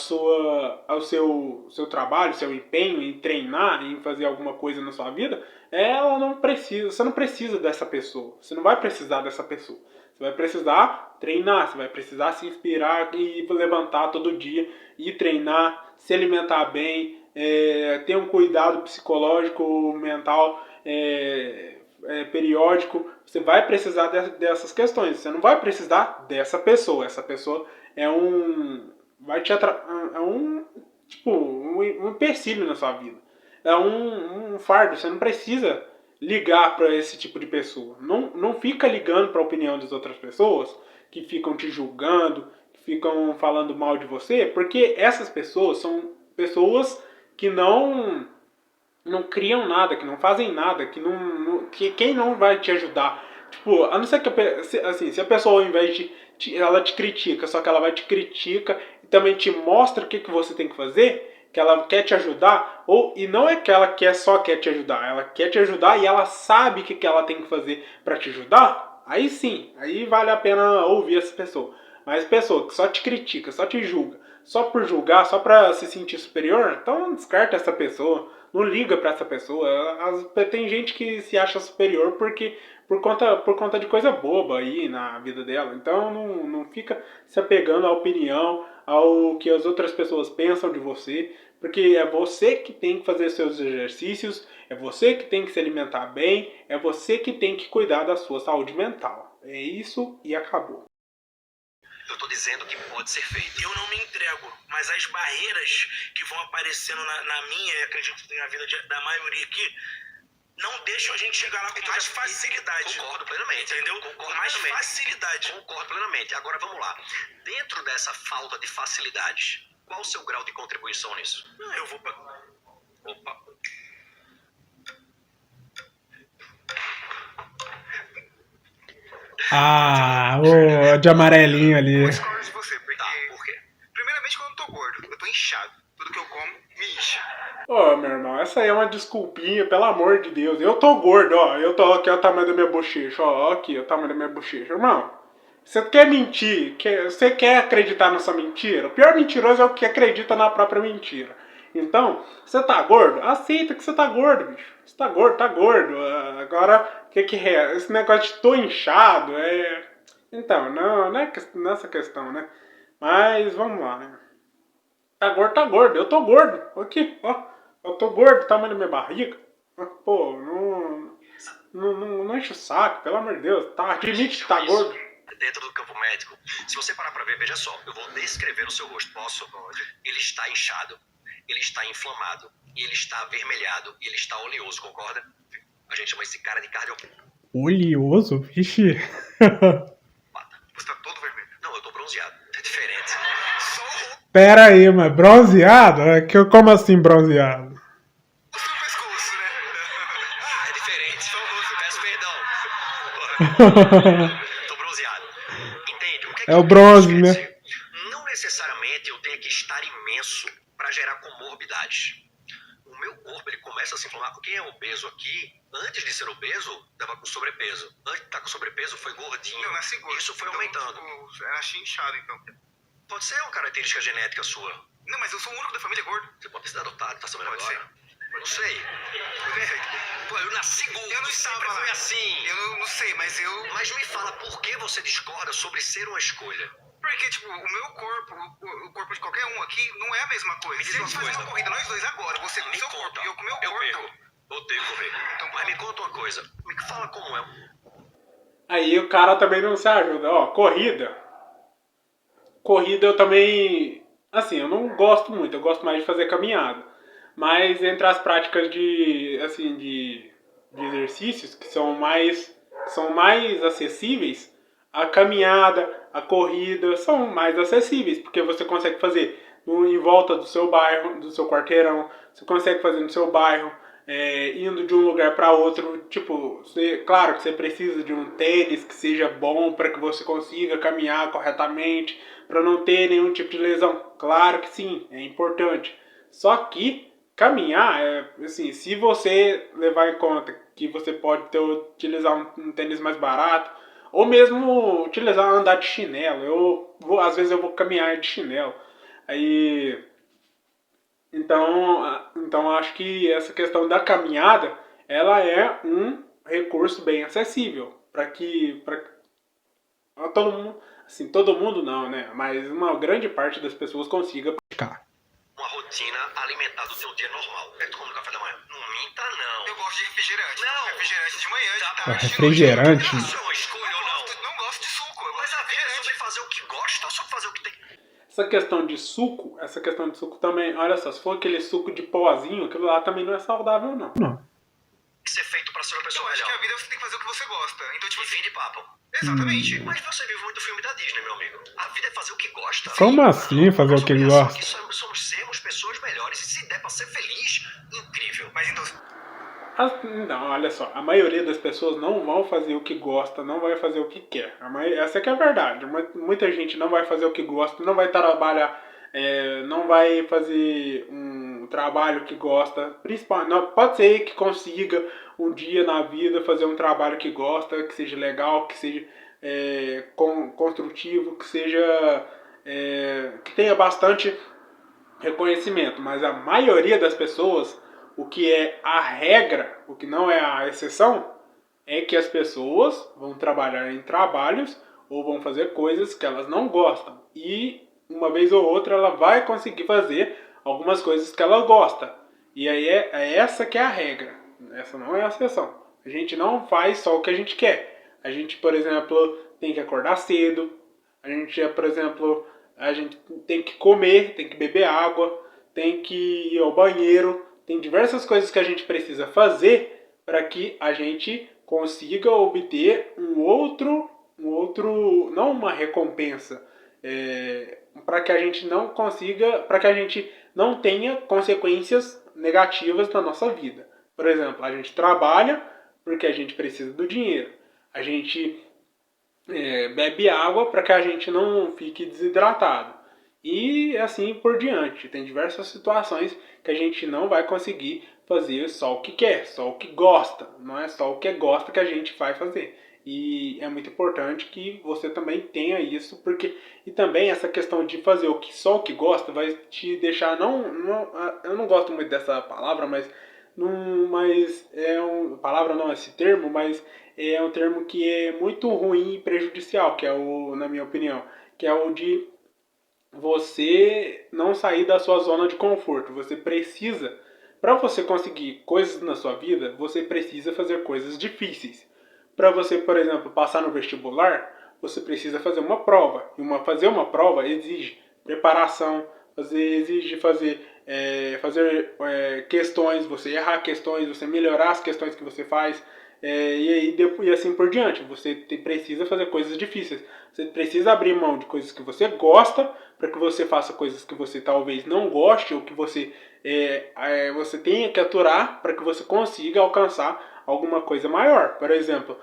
seu trabalho, seu empenho em treinar, em fazer alguma coisa na sua vida, ela não precisa, você não precisa dessa pessoa. Você não vai precisar dessa pessoa. Você vai precisar treinar, você vai precisar se inspirar e levantar todo dia e treinar, se alimentar bem, ter um cuidado psicológico, mental periódico. Você vai precisar dessas questões. Você não vai precisar dessa pessoa. Essa pessoa é um empecilho na sua vida. É um fardo. Você não precisa ligar para esse tipo de pessoa. Não fica ligando para a opinião das outras pessoas que ficam te julgando, que ficam falando mal de você, porque essas pessoas são pessoas que não criam nada, que não fazem nada, que quem não vai te ajudar. Tipo, a não ser que se a pessoa ao invés de ela te critica, só que ela vai te critica e também te mostra o que você tem que fazer, que ela quer te ajudar, e não é que ela só quer te ajudar, ela quer te ajudar e ela sabe o que ela tem que fazer para te ajudar, aí sim, aí vale a pena ouvir essa pessoa. Mas pessoa que só te critica, só te julga, só por julgar, só pra se sentir superior, então descarta essa pessoa, não liga pra essa pessoa. Tem gente que se acha superior porque por conta de coisa boba aí na vida dela. Então não fica se apegando à opinião, ao que as outras pessoas pensam de você, porque é você que tem que fazer seus exercícios, é você que tem que se alimentar bem, é você que tem que cuidar da sua saúde mental. É isso e acabou. Eu tô dizendo que pode ser feito. Eu não me entrego, mas as barreiras que vão aparecendo na minha, e acredito que na vida da maioria aqui, não deixam a gente chegar lá com mais facilidade. Concordo plenamente. Entendeu? Concordo Com mais plenamente. facilidade. Concordo plenamente. Agora vamos lá. Dentro dessa falta de facilidades, qual o seu grau de contribuição nisso? Eu vou pra... Opa. Ah, o de amarelinho ali. Eu discordo de você, porque... Tá, por quê? Primeiramente, quando eu tô gordo, eu tô inchado. Tudo que eu como me incha. Ô, meu irmão, essa aí é uma desculpinha, pelo amor de Deus. Eu tô gordo, ó. Eu tô aqui, ó, o tamanho da minha bochecha, ó. Aqui, ó, o tamanho da minha bochecha. Irmão, você quer mentir? Você quer acreditar nessa mentira? O pior mentiroso é o que acredita na própria mentira. Então, você tá gordo? Aceita que você tá gordo, bicho. Você tá gordo, tá gordo. Agora, o que é? Esse negócio de tô inchado é... Então, não é nessa questão, né? Mas, vamos lá, né? Tá gordo, tá gordo. Eu tô gordo. Aqui, ó. Eu tô gordo, tamanho da minha barriga. Pô, não enche o saco, pelo amor de Deus. Tá, admite que tá gordo. Dentro do campo médico, se você parar pra ver, veja só, eu vou descrever o seu rosto. Posso? Pode. Ele está inchado, ele está inflamado, e ele está avermelhado, e ele está oleoso, concorda? A gente chama esse cara de cardiopata. Oleoso? Vixe. Você tá todo vermelho. Não, eu tô bronzeado, é diferente. Só o rosto Pera aí, mas bronzeado? Como assim bronzeado? no pescoço, né? É diferente. Peço perdão. Tô bronzeado. Entende? O que É o isso bronze, quer né? dizer? Não necessariamente eu tenho que estar imenso para gerar comorbidades. O meu corpo ele começa a se inflamar. Quem é obeso aqui, antes de ser obeso, estava com sobrepeso. Antes de estar com sobrepeso, foi gordinho. Eu nasci gordo. Isso foi Então, aumentando. Tipo, eu nasci inchado, então. Pode ser uma característica genética sua. Não, mas eu sou o único da família gordo. Você pode ter sido adotado, tá sabendo Pode agora? Não sei. Pô, eu nasci gordo. Eu não estava sempre lá. fui assim. Eu não sei, mas eu... Mas me fala, por que você discorda sobre ser uma escolha? Porque, tipo, o meu corpo, o corpo de qualquer um aqui, não é a mesma coisa. Me diz Se a uma gente fazer coisa. uma corrida, nós dois agora, você com o Me seu conta. corpo e eu com o meu Eu corpo... perco. Odeio correr. Então, Mas me conta uma coisa. Me fala como é. Aí o cara também não se ajuda. Ó, corrida. Corrida eu também... Assim, eu não gosto muito. Eu gosto mais de fazer caminhada. Mas entre as práticas de exercícios que são mais acessíveis, a caminhada, a corrida são mais acessíveis, porque você consegue fazer em volta do seu bairro, do seu quarteirão, você consegue fazer no seu bairro, indo de um lugar para outro. Tipo, claro que você precisa de um tênis que seja bom para que você consiga caminhar corretamente, para não ter nenhum tipo de lesão. Claro que sim, é importante. Só que caminhar, assim, se você levar em conta que você pode utilizar um tênis mais barato, ou mesmo andar de chinelo. Às vezes eu vou caminhar de chinelo. Aí, então acho que essa questão da caminhada, ela é um recurso bem acessível para todo mundo, assim, todo mundo não, né? Mas uma grande parte das pessoas consiga praticar. Uma rotina alimentar do seu dia normal. É tu come no café da manhã? Não minta, não. Eu gosto de refrigerante. Não. Refrigerante de manhã, de Tá, tarde, de refrigerante? noite. Isso é uma escolha ou não? Não gosto de suco. Eu Mas gosto a de vida é refrigerante. sobre fazer o que gosta ou sobre fazer o que tem. Essa questão de suco também, olha só, se for aquele suco de pozinho, aquilo lá também não é saudável, não. Tem que ser feito pra ser uma pessoa Eu acho que melhor. a vida você tem que fazer o que você gosta. Então, tipo E fim assim... de papo. Exatamente. Mas você vive muito filme da Disney, meu amigo. A vida é fazer o que gosta. Como assim fazer o que Nossa gosta? obrigação aqui somos sermos pessoas melhores. E se der pra ser feliz, incrível. Mas então... Não, olha só, a maioria das pessoas não vão fazer o que gosta, não vai fazer o que quer. Essa que é a verdade. Muita gente não vai fazer o que gosta, não vai trabalhar, não vai fazer um trabalho que gosta. Principalmente, pode ser que consiga um dia na vida fazer um trabalho que gosta, que seja legal, que seja construtivo, que seja que tenha bastante reconhecimento, mas a maioria das pessoas, o que é a regra, o que não é a exceção, é que as pessoas vão trabalhar em trabalhos ou vão fazer coisas que elas não gostam. E uma vez ou outra ela vai conseguir fazer algumas coisas que ela gosta. E aí é essa que é a regra. Essa não é a exceção. A gente não faz só o que a gente quer. A gente, por exemplo, tem que acordar cedo. A gente, por exemplo, a gente tem que comer, tem que beber água, tem que ir ao banheiro. Tem diversas coisas que a gente precisa fazer para que a gente consiga obter não uma recompensa, para que a gente não consiga, para que a gente não tenha consequências negativas na nossa vida. Por exemplo, a gente trabalha porque a gente precisa do dinheiro. A gente bebe água para que a gente não fique desidratado. E assim por diante. Tem diversas situações que a gente não vai conseguir fazer só o que quer, só o que gosta. Não é só o que gosta que a gente vai fazer. E é muito importante que você também tenha isso, porque e também essa questão de fazer só o que gosta vai te deixar eu não gosto muito dessa palavra, mas palavra não esse termo, mas é um termo que é muito ruim e prejudicial, que é na minha opinião, que é o de você não sair da sua zona de conforto. Você precisa, para você conseguir coisas na sua vida, você precisa fazer coisas difíceis. Para você, por exemplo, passar no vestibular, você precisa fazer uma prova. E fazer uma prova exige preparação, exige fazer questões, você errar questões, você melhorar as questões que você faz. E assim por diante. Você precisa fazer coisas difíceis. Você precisa abrir mão de coisas que você gosta para que você faça coisas que você talvez não goste ou que você tenha que aturar para que você consiga alcançar alguma coisa maior. Por exemplo,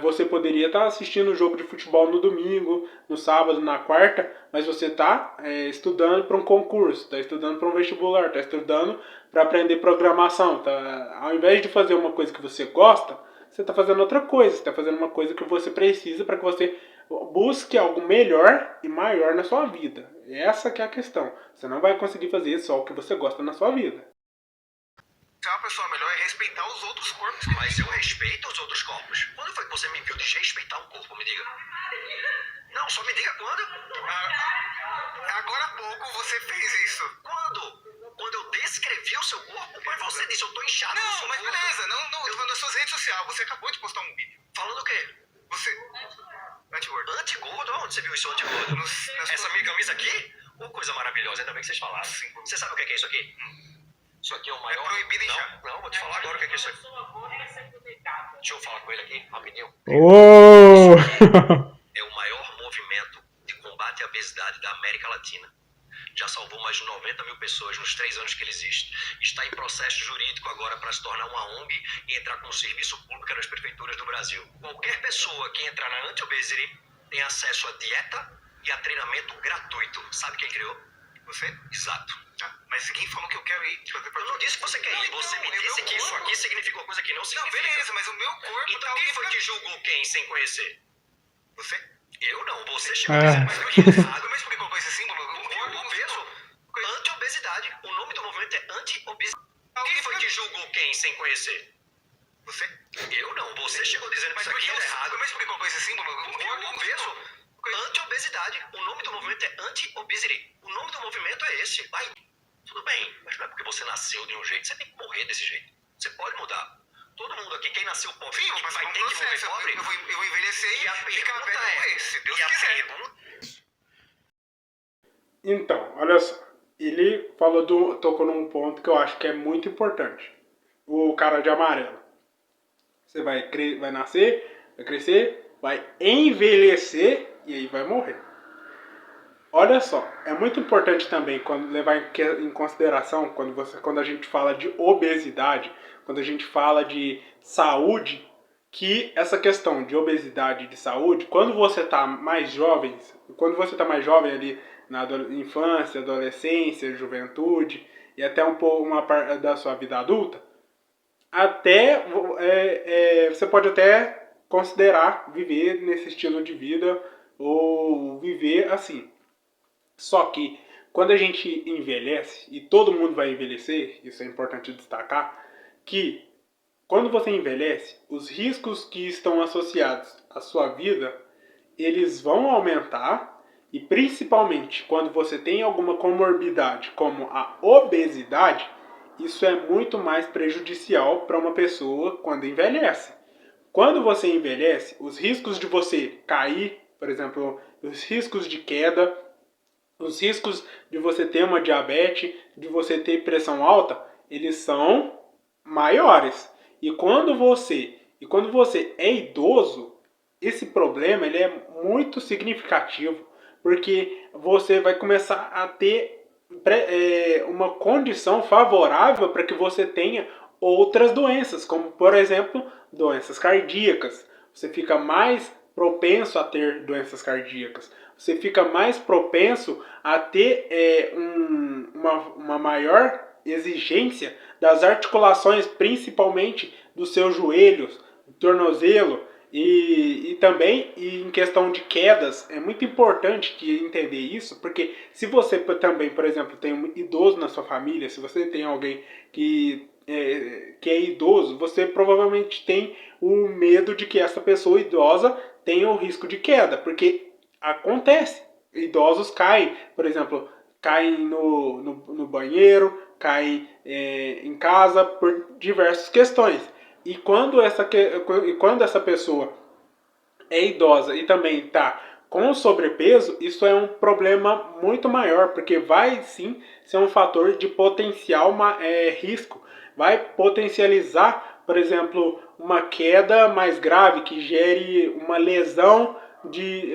você poderia estar assistindo um jogo de futebol no domingo, no sábado, na quarta, mas você está estudando para um concurso, está estudando para um vestibular, está estudando para aprender programação. Ao invés de fazer uma coisa que você gosta, você está fazendo outra coisa. Você está fazendo uma coisa que você precisa para que você busque algo melhor e maior na sua vida. Essa que é a questão. Você não vai conseguir fazer só o que você gosta na sua vida. Ser uma pessoa melhor é respeitar os outros corpos. Mas eu respeito os outros corpos. Quando foi que você me viu desrespeitar um corpo? Me diga. Não, só me diga quando. Agora há pouco você fez isso. Quando? Quando eu descrevi o seu corpo? Mas você disse, eu tô inchado. Não, mas beleza. Não, eu tô nas suas redes sociais. Você acabou de postar um vídeo. Falando o quê? Você... Antigordo. Antigordo? Onde você viu isso, antigordo? Essa minha camisa aqui? Oh, coisa maravilhosa, ainda bem que vocês falaram. Sim. Você sabe o que é isso aqui? Isso aqui é o maior... É proibido inchar. Não, vou te falar agora o que é isso aqui. Deixa eu falar com ele aqui, rapidinho. Oh! É o maior movimento de combate à obesidade da América Latina. Já salvou mais de 90 mil pessoas nos 3 anos que ele existe. Está em processo jurídico agora para se tornar uma ONG e entrar como serviço público nas prefeituras do Brasil. Qualquer pessoa que entrar na Anti-Obesity tem acesso a dieta e a treinamento gratuito. Sabe quem criou? Você? Exato. Mas quem falou que eu quero ir? Eu não disse que você quer ir. Você me disse que isso aqui significa uma coisa que não significa. Não, beleza, mas o meu corpo... Então quem foi que julgou quem sem conhecer? Você? Eu não. Você chegou a dizer, mas eu tinha errado. Mas por que colocou esse símbolo? O peso? Anti-obesidade. O nome do movimento é anti-obesidade. Quem foi que julgou quem sem conhecer? Você? Eu não. Você chegou dizendo que isso aqui era errado. Mas por que colocou esse símbolo? O peso? Anti-obesidade. O nome do movimento é anti-obesity. O nome do movimento é esse. Vai. Tudo bem, mas não é porque você nasceu de um jeito, você tem que morrer desse jeito. Você pode mudar. Todo mundo aqui, quem nasceu pobre, sim, mas vai ter que morrer pobre. Eu vou envelhecer E a ficar pergunta velho, se Deus quiser. Então, olha só. Ele tocou num ponto que eu acho que é muito importante. O cara de amarelo. Você vai nascer, vai crescer, vai envelhecer e aí vai morrer. Olha só, é muito importante também levar em consideração quando a gente fala de obesidade, quando a gente fala de saúde, que essa questão de obesidade e de saúde, quando você está mais jovem ali na infância, adolescência, juventude e até um pouco uma parte da sua vida adulta, você pode até considerar viver nesse estilo de vida ou viver assim. Só que quando a gente envelhece, e todo mundo vai envelhecer, isso é importante destacar, que quando você envelhece, os riscos que estão associados à sua vida, eles vão aumentar, e principalmente quando você tem alguma comorbidade, como a obesidade, isso é muito mais prejudicial para uma pessoa quando envelhece. Quando você envelhece, os riscos de você cair, por exemplo, os riscos de queda, os riscos de você ter uma diabetes, de você ter pressão alta, eles são maiores. E quando você é idoso, esse problema ele é muito significativo, porque você vai começar a ter uma condição favorável para que você tenha outras doenças, como por exemplo, doenças cardíacas. Você fica mais propenso a ter doenças cardíacas. Você fica mais propenso a ter uma maior exigência das articulações, principalmente dos seus joelhos, do tornozelo, e também em questão de quedas. É muito importante de entender isso, porque se você também, por exemplo, tem um idoso na sua família, se você tem alguém que é idoso, você provavelmente tem o medo de que essa pessoa idosa tenha o risco de queda, porque acontece. Idosos caem, por exemplo, caem no banheiro, caem em casa por diversas questões. E quando essa pessoa é idosa e também está com sobrepeso, isso é um problema muito maior, porque vai sim ser um fator de potencial risco. Vai potencializar, por exemplo, uma queda mais grave que gere uma lesão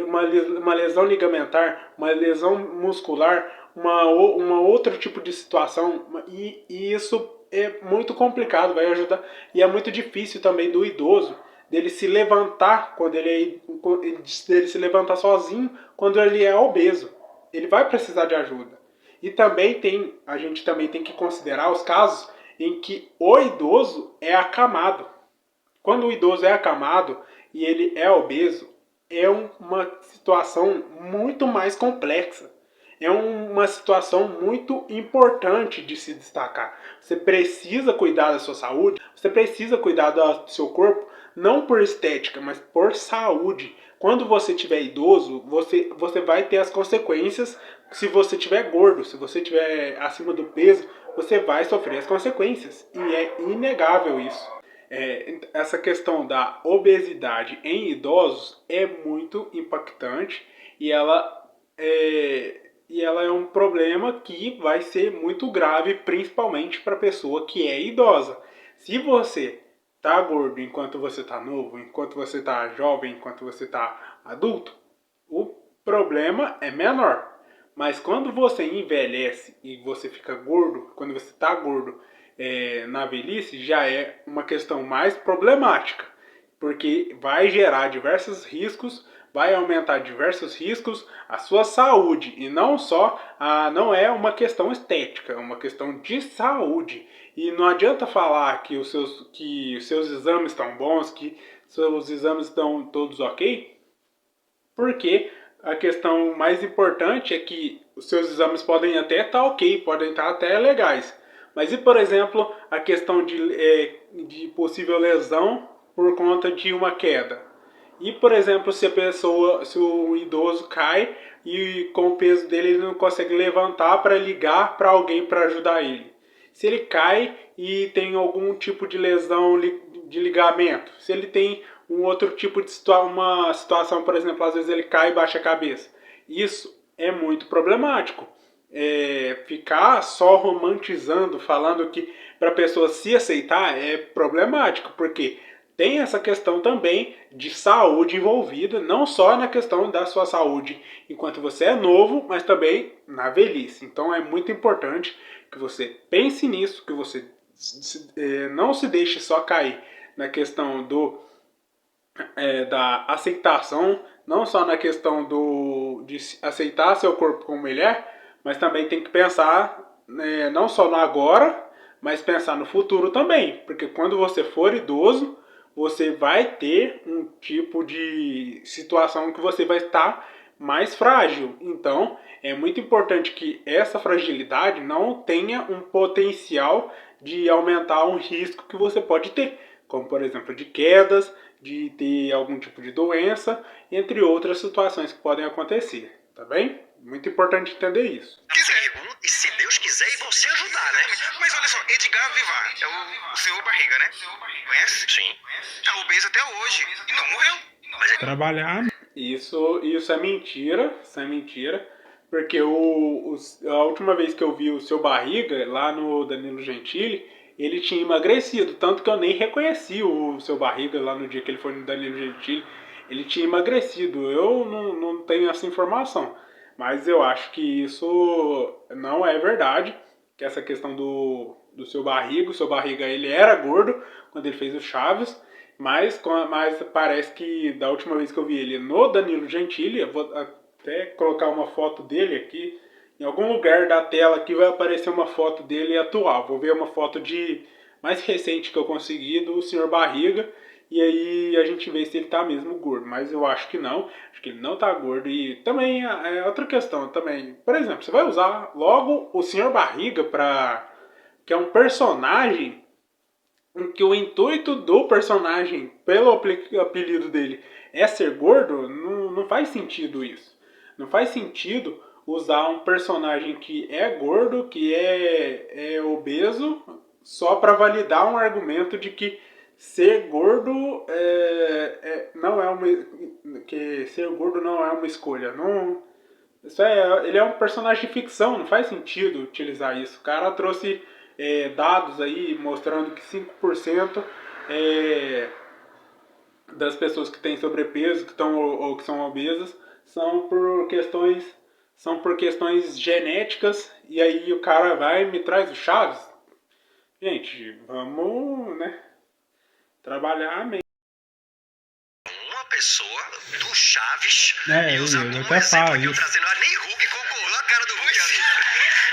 uma lesão ligamentar, uma lesão muscular, uma outro tipo de situação, e isso é muito complicado, vai ajudar, e é muito difícil também do idoso dele se levantar dele se levantar sozinho quando ele é obeso. Ele vai precisar de ajuda. E também a gente também tem que considerar os casos em que o idoso é acamado. Quando o idoso é acamado e ele é obeso, é uma situação muito mais complexa. É uma situação muito importante de se destacar. Você precisa cuidar da sua saúde, você precisa cuidar do seu corpo, não por estética, mas por saúde. Quando você estiver idoso, você vai ter as consequências. Se você estiver gordo, se você estiver acima do peso, você vai sofrer as consequências. E é inegável isso. Essa questão da obesidade em idosos é muito impactante, e ela é um problema que vai ser muito grave, principalmente para a pessoa que é idosa. Se você tá gordo enquanto você tá novo, enquanto você tá jovem, enquanto você tá adulto, o problema é menor. Mas quando você envelhece e você fica gordo, quando você tá gordo na velhice, já é uma questão mais problemática, porque vai gerar diversos riscos, vai aumentar diversos riscos à sua saúde, e não é uma questão estética, é uma questão de saúde. E não adianta falar que os seus exames estão bons, que seus exames estão todos ok, porque a questão mais importante é que os seus exames podem até estar ok, podem estar até legais. Mas e, por exemplo, a questão de possível lesão por conta de uma queda? E, por exemplo, se o idoso cai e com o peso dele ele não consegue levantar para ligar para alguém para ajudar ele? Se ele cai e tem algum tipo de lesão de ligamento, se ele tem um outro tipo de uma situação, por exemplo, às vezes ele cai e baixa a cabeça, isso é muito problemático. Ficar só romantizando, falando que para a pessoa se aceitar é problemático, porque tem essa questão também de saúde envolvida, não só na questão da sua saúde enquanto você é novo, mas também na velhice. Então é muito importante que você pense nisso, que você não se deixe só cair na questão da aceitação, não só na questão de aceitar seu corpo como ele é, mas também tem que pensar não só no agora, mas pensar no futuro também. Porque quando você for idoso, você vai ter um tipo de situação que você vai estar mais frágil. Então, é muito importante que essa fragilidade não tenha um potencial de aumentar um risco que você pode ter, como por exemplo de quedas, de ter algum tipo de doença, entre outras situações que podem acontecer, tá bem? Muito importante entender isso. E se Deus quiser, e você ajudar, né? Mas olha só, Edgar Vivar é o senhor Barriga, né? Conhece? Sim. Tá obeso até hoje e não morreu. Trabalhar. Isso é mentira, porque a última vez que eu vi o seu Barriga lá no Danilo Gentili, ele tinha emagrecido, tanto que eu nem reconheci o seu Barriga lá no dia que ele foi no Danilo Gentili, ele tinha emagrecido. Eu não tenho essa informação, mas eu acho que isso não é verdade, que essa questão do seu Barriga, o seu Barriga ele era gordo quando ele fez o Chaves, mas parece que da última vez que eu vi ele no Danilo Gentili, eu vou até colocar uma foto dele aqui, em algum lugar da tela aqui vai aparecer uma foto dele atual. Vou ver uma foto de mais recente que eu consegui do Sr. Barriga, e aí a gente vê se ele tá mesmo gordo, mas eu acho que não, acho que ele não tá gordo. E também é outra questão também, por exemplo, você vai usar logo o Sr. Barriga que é um personagem em que o intuito do personagem, pelo apelido dele, é ser gordo. Não faz sentido isso. Não faz sentido usar um personagem que é gordo, que é obeso, só para validar um argumento de que ser gordo não é uma escolha. Não, ele é um personagem de ficção, não faz sentido utilizar isso. O cara trouxe dados aí mostrando que 5% das pessoas que têm sobrepeso, ou que são obesas, são por questões genéticas. E aí o cara vai e me traz o Chaves. Gente, vamos, né, trabalhar mesmo. Uma pessoa do Chaves É, e usar eu como até exemplo falo aqui o isso. trazendo. Nem Hulk concordou a cara do Hulk ali.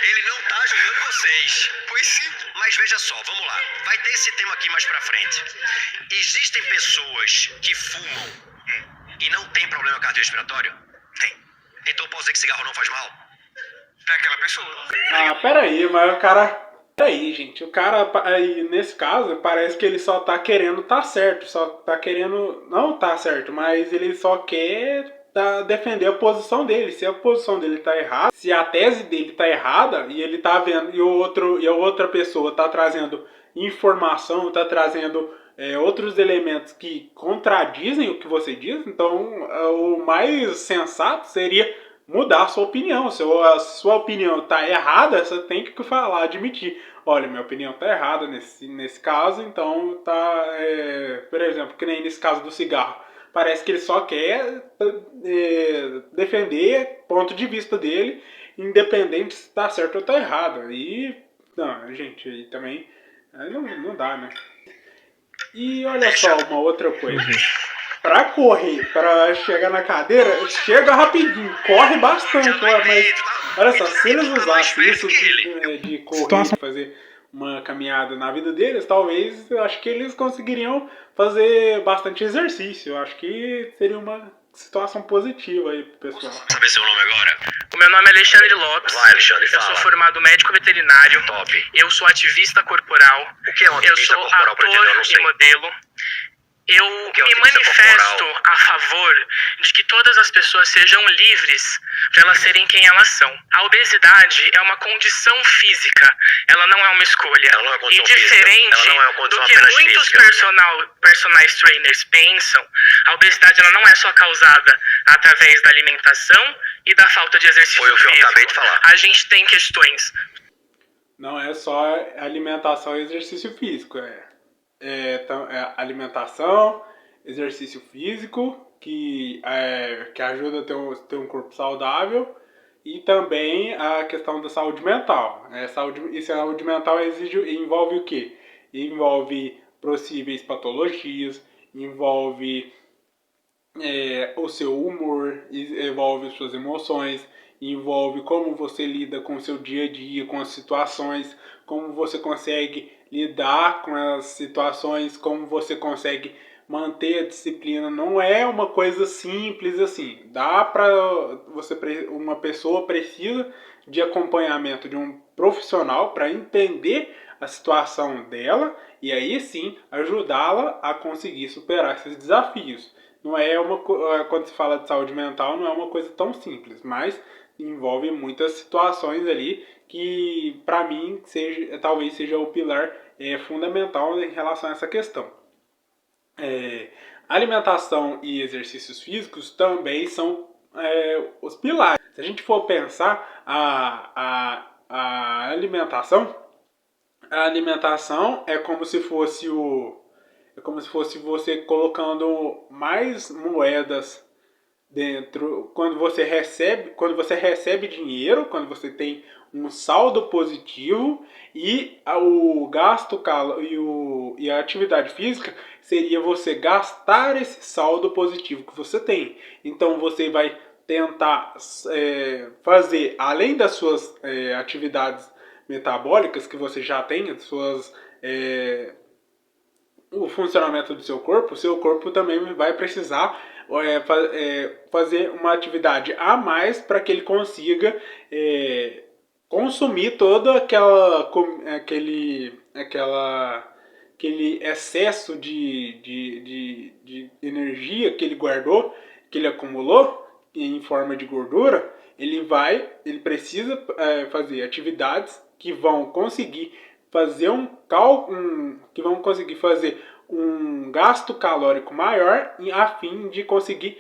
Ele não tá ajudando vocês. Pois sim. Mas veja só, vamos lá. Vai ter esse tema aqui mais pra frente. Existem pessoas que fumam e não tem problema cardiorrespiratório? Tem. Então posso dizer que cigarro não faz mal? Pra aquela pessoa. Ah, peraí, mas o cara... Peraí, gente, o cara, aí, nesse caso, parece que ele só tá querendo tá certo, só tá querendo... Não tá certo, mas ele só quer defender a posição dele. Se a posição dele tá errada, se a tese dele tá errada, e ele tá vendo, e a outra pessoa tá trazendo informação, tá trazendo outros elementos que contradizem o que você diz, então o mais sensato seria mudar a sua opinião. Se a sua opinião está errada, você tem que falar, admitir. Olha, minha opinião está errada nesse caso, então tá, por exemplo, que nem nesse caso do cigarro. Parece que ele só quer defender ponto de vista dele, independente se está certo ou está errado. E, não, gente, aí também não dá, né? E olha só uma outra coisa. Pra correr, pra chegar na cadeira, chega rapidinho, corre bastante, mas olha só, se eles usassem isso de correr, fazer uma caminhada na vida deles, talvez, eu acho que eles conseguiriam fazer bastante exercício. Eu acho que seria uma situação positiva aí pro pessoal. Saber seu nome agora? O meu nome é Alexandre Lopes. Vai, Alexandre, eu fala. sou formado médico veterinário. Top. Eu sou ativista corporal. O que é um ativista eu sou corporal, pra entender? Eu não ator sei. e modelo. Eu que é um me ativista manifesto corporal? a favor de que todas as pessoas sejam livres para elas serem quem elas são. A obesidade é uma condição física, ela não é uma escolha. Ela não é uma condição e diferente física. Ela não é uma condição do que apenas muitos física. personal trainers pensam, a obesidade ela não é só causada através da alimentação e da falta de exercício Foi o que eu físico. acabei de falar. A gente tem questões. Não é só alimentação e exercício físico, alimentação, exercício físico, que ajuda a ter um corpo saudável, e também a questão da saúde mental. Saúde mental envolve o quê? Envolve possíveis patologias, envolve o seu humor, envolve suas emoções, envolve como você lida com o seu dia a dia, com as situações, como você consegue lidar com as situações, como você consegue manter a disciplina não é uma coisa simples assim. Dá para uma pessoa precisa de acompanhamento de um profissional para entender a situação dela e aí sim ajudá-la a conseguir superar esses desafios. Não é quando se fala de saúde mental, não é uma coisa tão simples, mas envolve muitas situações ali que para mim talvez seja o pilar fundamental em relação a essa questão. Alimentação e exercícios físicos também são os pilares. Se a gente for pensar a alimentação é como se fosse você colocando mais moedas dentro quando você recebe dinheiro, quando você tem um saldo positivo e o gasto e a atividade física seria você gastar esse saldo positivo que você tem. Então você vai tentar fazer, além das suas atividades metabólicas que você já tem, o funcionamento do seu corpo, o seu corpo também vai precisar fazer uma atividade a mais para que ele consiga consumir todo aquele excesso de energia que ele guardou, que ele acumulou em forma de gordura. Ele precisa fazer atividades que vão conseguir fazer um gasto calórico maior a fim de conseguir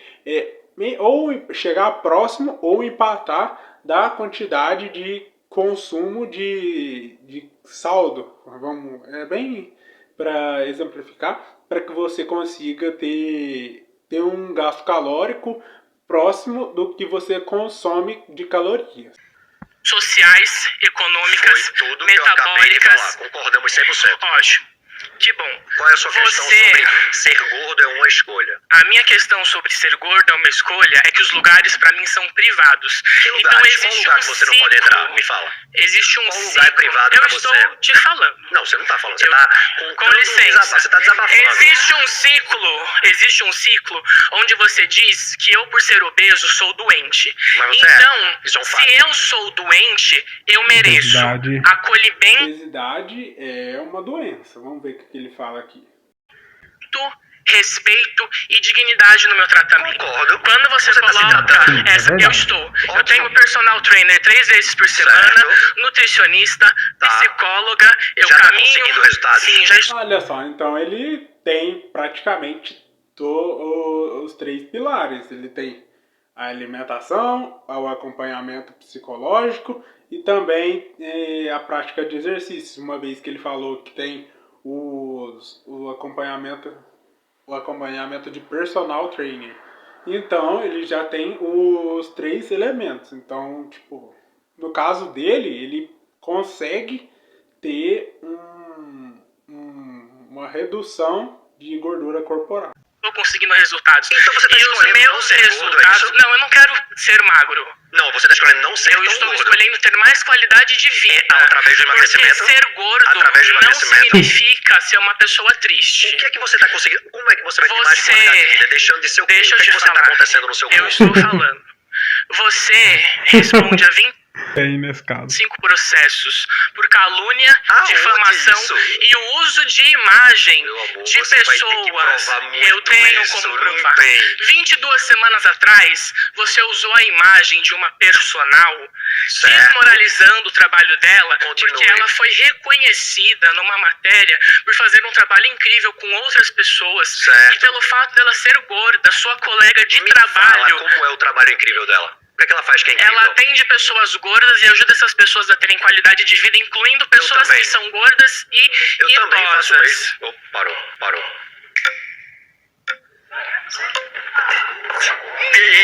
ou chegar próximo ou empatar da quantidade de consumo de saldo. Bem para exemplificar, para que você consiga ter um gasto calórico próximo do que você consome de calorias. Sociais, econômicas, Foi tudo que eu acabei de metabólicas. falar. Concordamos 100%. Ótimo. Que bom. Qual é a sua questão sobre ser gordo é uma escolha? A minha questão sobre ser gordo é uma escolha é que os lugares pra mim são privados. Que lugares? Então existe Qual lugar que você não pode entrar? Me fala. Existe um Qual ciclo. lugar é privado Eu pra estou você? te falando. Não, você não tá falando. Você Eu- tá Com contando licença. Você tá desabafando. Existe um ciclo onde você diz que eu, por ser obeso, sou doente. Mas você Então, Isso é um se fato. eu sou doente, eu mereço Obesidade. acolhimento, Obesidade é uma doença. Vamos ver o que ele fala aqui. respeito e dignidade no meu tratamento. Concordo. Quando você Você tá se coloca tratando. É verdade. eu Ótimo. tenho personal trainer 3 vezes por semana, Certo. nutricionista, Tá. psicóloga, eu Já tá caminho. conseguindo resultados? Sim, já estou. Olha só, então ele tem praticamente os 3 pilares. Ele tem a alimentação, o acompanhamento psicológico e também a prática de exercícios, uma vez que ele falou que tem o acompanhamento de personal trainer. Então ele já tem os 3 elementos. Então, tipo, no caso dele, ele consegue ter uma redução de gordura corporal. Estou conseguindo resultados. Então você tá e os escolhendo não meus ser gordo, é resultados. isso? Não, eu não quero ser magro. Não, você tá escolhendo não ser Eu tão estou gordo. escolhendo ter mais qualidade de vida. Através do Porque emagrecimento? ser gordo Através do não emagrecimento? significa ser uma pessoa triste. O que é que você tá conseguindo? Como é que você vai ter mais Você- qualidade de vida? Deixando de ser o que, Deixa o eu que, é te que você tá falar. acontecendo no seu Eu corpo? estou falando. Você responde a 25 Tem nesse caso. processos por calúnia, Aonde difamação isso? e o uso de imagem Meu amor, de você vai ter que pessoas. provar muito Eu tenho isso, como não provar. tem. 22 semanas atrás, você usou a imagem de uma personal Certo. desmoralizando o trabalho dela, Continue. porque ela foi reconhecida numa matéria por fazer um trabalho incrível com outras pessoas. Certo. E pelo fato dela ser gorda, sua colega de Me trabalho, fala como é o trabalho incrível dela. O que é que ela faz que é incrível? ela atende pessoas gordas e ajuda essas pessoas a terem qualidade de vida, incluindo pessoas também. que são gordas e Eu também faço idosas. isso. Oh, parou.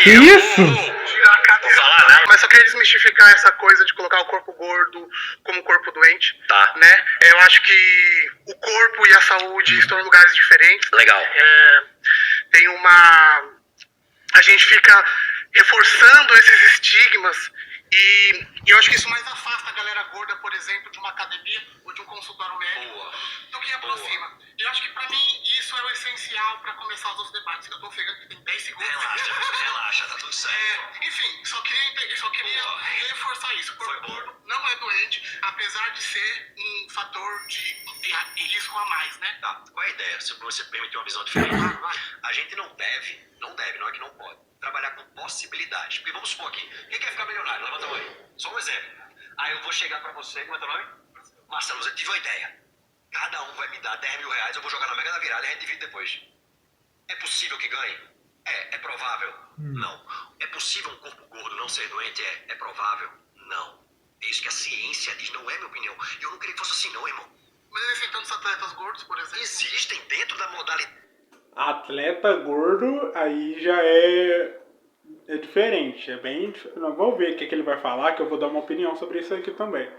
Que isso? Vou falar nada. Mas só queria desmistificar essa coisa de colocar o corpo gordo como corpo doente, Tá. né? Eu acho que o corpo e a saúde estão em lugares diferentes. Legal. Tem uma... A gente fica reforçando esses estigmas E eu acho que isso mais afasta a galera gorda, por exemplo, de uma academia ou de um consultório médico do que aproxima. Eu acho que pra mim isso é o essencial pra começar os outros debates. Eu tô ofegando que tem 10 segundos. Relaxa, tá tudo certo. Enfim, só queria reforçar isso. O corpo gordo não é doente, apesar de ser um fator de risco a mais, né? Tá, qual é a ideia? Se você permitir uma visão diferente. A gente não deve, não é que não pode, trabalhar com possibilidades. Porque vamos supor aqui, quem quer ficar milionário? Levanta a mão aí. Só um exemplo. Aí eu vou chegar pra você, como é teu nome? Marcelo, você tive uma ideia. Cada um vai me dar 10 mil reais, eu vou jogar na Mega da Virada e a gente divide depois. É possível que ganhe? É provável? Não. É possível um corpo gordo não ser doente? É provável? Não. É isso que a ciência diz, não é minha opinião. Eu não queria que fosse assim não, irmão. Mas existem tantos atletas gordos, por exemplo. Existem dentro da modalidade. Atleta gordo, aí já é diferente. É bem. Vamos ver o que ele vai falar, que eu vou dar uma opinião sobre isso aqui também.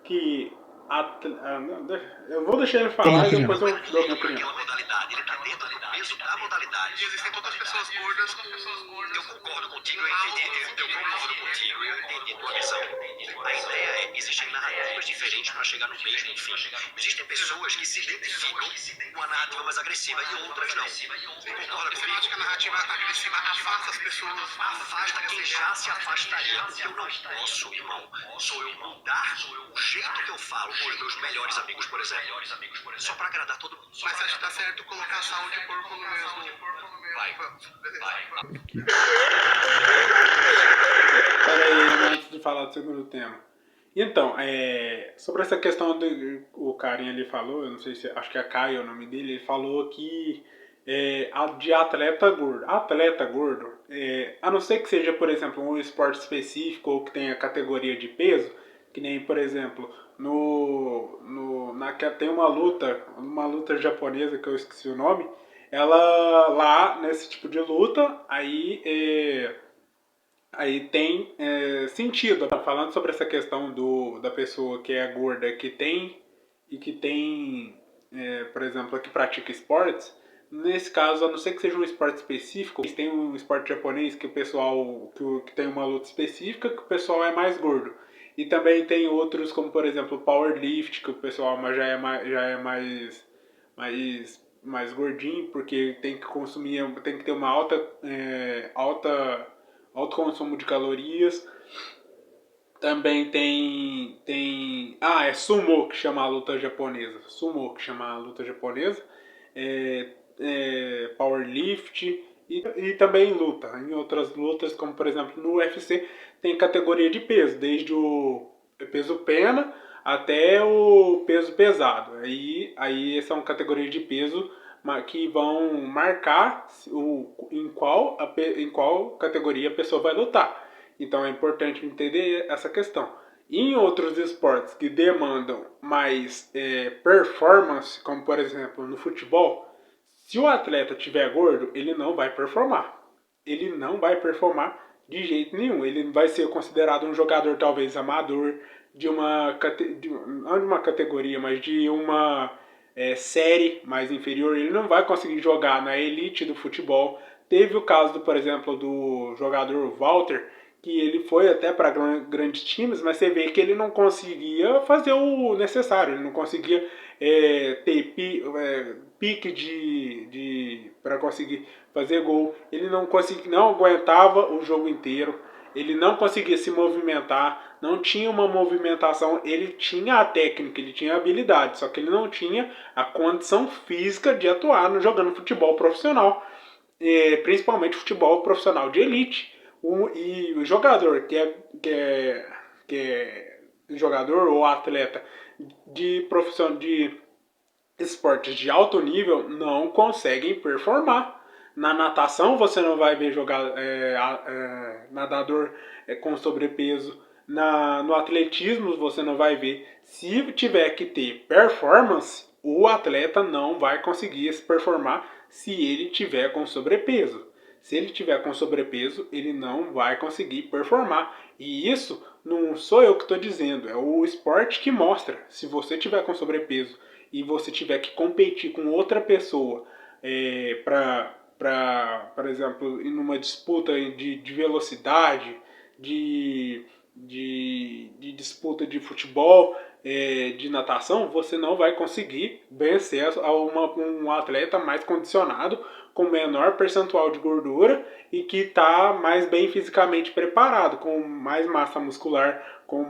Que. Eu vou deixar ele falar e depois eu dou a minha opinião. Modalidade, ele tá dentro do peso da modalidade. E existem todas as pessoas gordas Eu concordo contigo, eu entendi tua visão. A ideia é, existem narrativas diferentes para chegar no mesmo fim. Existem pessoas que se identificam com a narrativa mais agressiva e outras não. Você concorda Você comigo? acha que a narrativa agressiva afasta as pessoas? Afasta quem já se afastaria. Porque eu não posso, irmão. Sou eu mudar o jeito que eu falo com os meus melhores amigos, por exemplo. Só para agradar todo mundo. Mas você acha que tá certo colocar saúde e corpo no mesmo? Vai. Peraí, antes de falar do segundo tema. Então, sobre essa questão do o carinha ali falou, eu não sei se, acho que é Caio o nome dele, ele falou que de atleta gordo. Atleta gordo, a não ser que seja, por exemplo, um esporte específico ou que tenha categoria de peso, que nem, por exemplo, tem uma luta japonesa que eu esqueci o nome, ela lá nesse tipo de luta, aí tem sentido. Falando sobre essa questão da pessoa que é gorda, que tem, por exemplo, que pratica esportes, nesse caso, a não ser que seja um esporte específico, tem um esporte japonês que o pessoal, que tem uma luta específica, que o pessoal é mais gordo. E também tem outros, como por exemplo, o powerlift, que o pessoal já é mais gordinho, porque tem que ter uma alto consumo de calorias. Também é sumo que chama a luta japonesa. Powerlift e também luta. Em outras lutas, como por exemplo no UFC, tem categoria de peso, desde o peso pena até o peso pesado. Aí são categorias de peso que vão marcar em qual categoria a pessoa vai lutar. Então é importante entender essa questão. Em outros esportes que demandam mais performance, como por exemplo no futebol, se o atleta tiver gordo, ele não vai performar. Ele não vai performar de jeito nenhum. Ele vai ser considerado um jogador talvez amador, não de uma categoria, mas de uma série mais inferior. Ele não vai conseguir jogar na elite do futebol. Teve o caso, por exemplo, do jogador Walter, que ele foi até para grandes times, mas você vê que ele não conseguia fazer o necessário, ele não conseguia ter pique para conseguir fazer gol, ele não aguentava o jogo inteiro, ele não conseguia se movimentar, não tinha uma movimentação, ele tinha a técnica, ele tinha a habilidade, só que ele não tinha a condição física de atuar jogando futebol profissional, principalmente futebol profissional de elite. E o jogador que é jogador ou atleta de esportes de alto nível não conseguem performar. Na natação você não vai ver nadador com sobrepeso. No atletismo você não vai ver. Se tiver que ter performance, o atleta não vai conseguir se performar se ele tiver com sobrepeso. Se ele tiver com sobrepeso, ele não vai conseguir performar. E isso não sou eu que estou dizendo, é o esporte que mostra. Se você tiver com sobrepeso e você tiver que competir com outra pessoa por exemplo, em uma disputa de velocidade, de de disputa de futebol, de natação, você não vai conseguir vencer um atleta mais condicionado, com menor percentual de gordura e que está mais bem fisicamente preparado, com mais massa muscular, com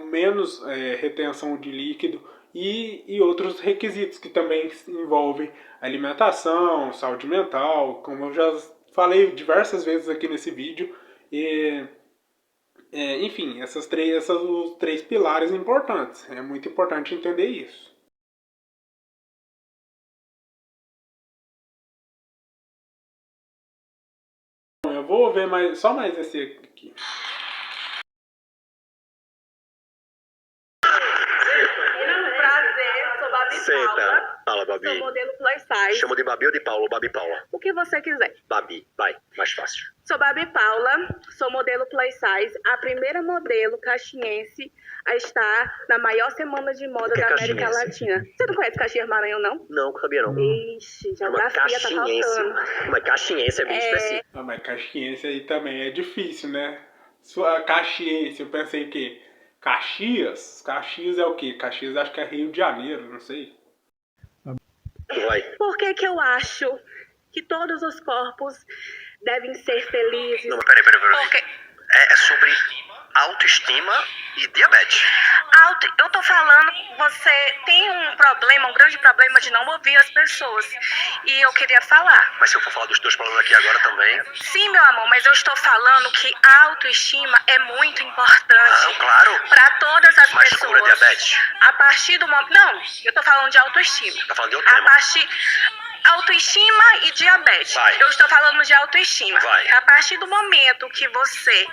menos retenção de líquido e outros requisitos que também envolvem alimentação, saúde mental, como eu já falei diversas vezes aqui nesse vídeo. Enfim, esses os três pilares importantes. É muito importante entender isso. Eu vou ver só mais esse aqui. Prazer, sou Babi Senta. Paula. Fala, Babi. Sou modelo plus size. Chamo de Babi ou de Paulo? Babi Paula. O que você quiser. Babi, vai, mais fácil. Sou Babi Paula, sou modelo plus size, a primeira modelo caxiense a estar na maior semana de moda que é da América caxiense? Latina. Você não conhece Caxias Maranhão, não? Não, sabia não. Ixi, Uma geografia tá faltando. Mas caxiense é bem específico. Ah, mas caxiense aí também é difícil, né? Sua caxiense, eu pensei que Caxias? Caxias é o quê? Caxias acho que é Rio de Janeiro, não sei. Vai. Por que que eu acho que todos os corpos devem ser felizes? Não, mas peraí. Porque É sobre autoestima e diabetes. eu tô falando, você tem um problema, um grande problema de não ouvir as pessoas. E eu queria falar. Mas se eu for falar dos teus problemas aqui agora também... Sim, meu amor, mas eu estou falando que a autoestima é muito importante. Não, claro. Para todas as Mas pessoas. cura diabetes. A partir do momento. Não, eu tô falando de autoestima. Tá falando de outro A tema. partir. Autoestima e diabetes. Vai. Eu estou falando de autoestima. Vai. A partir do momento que você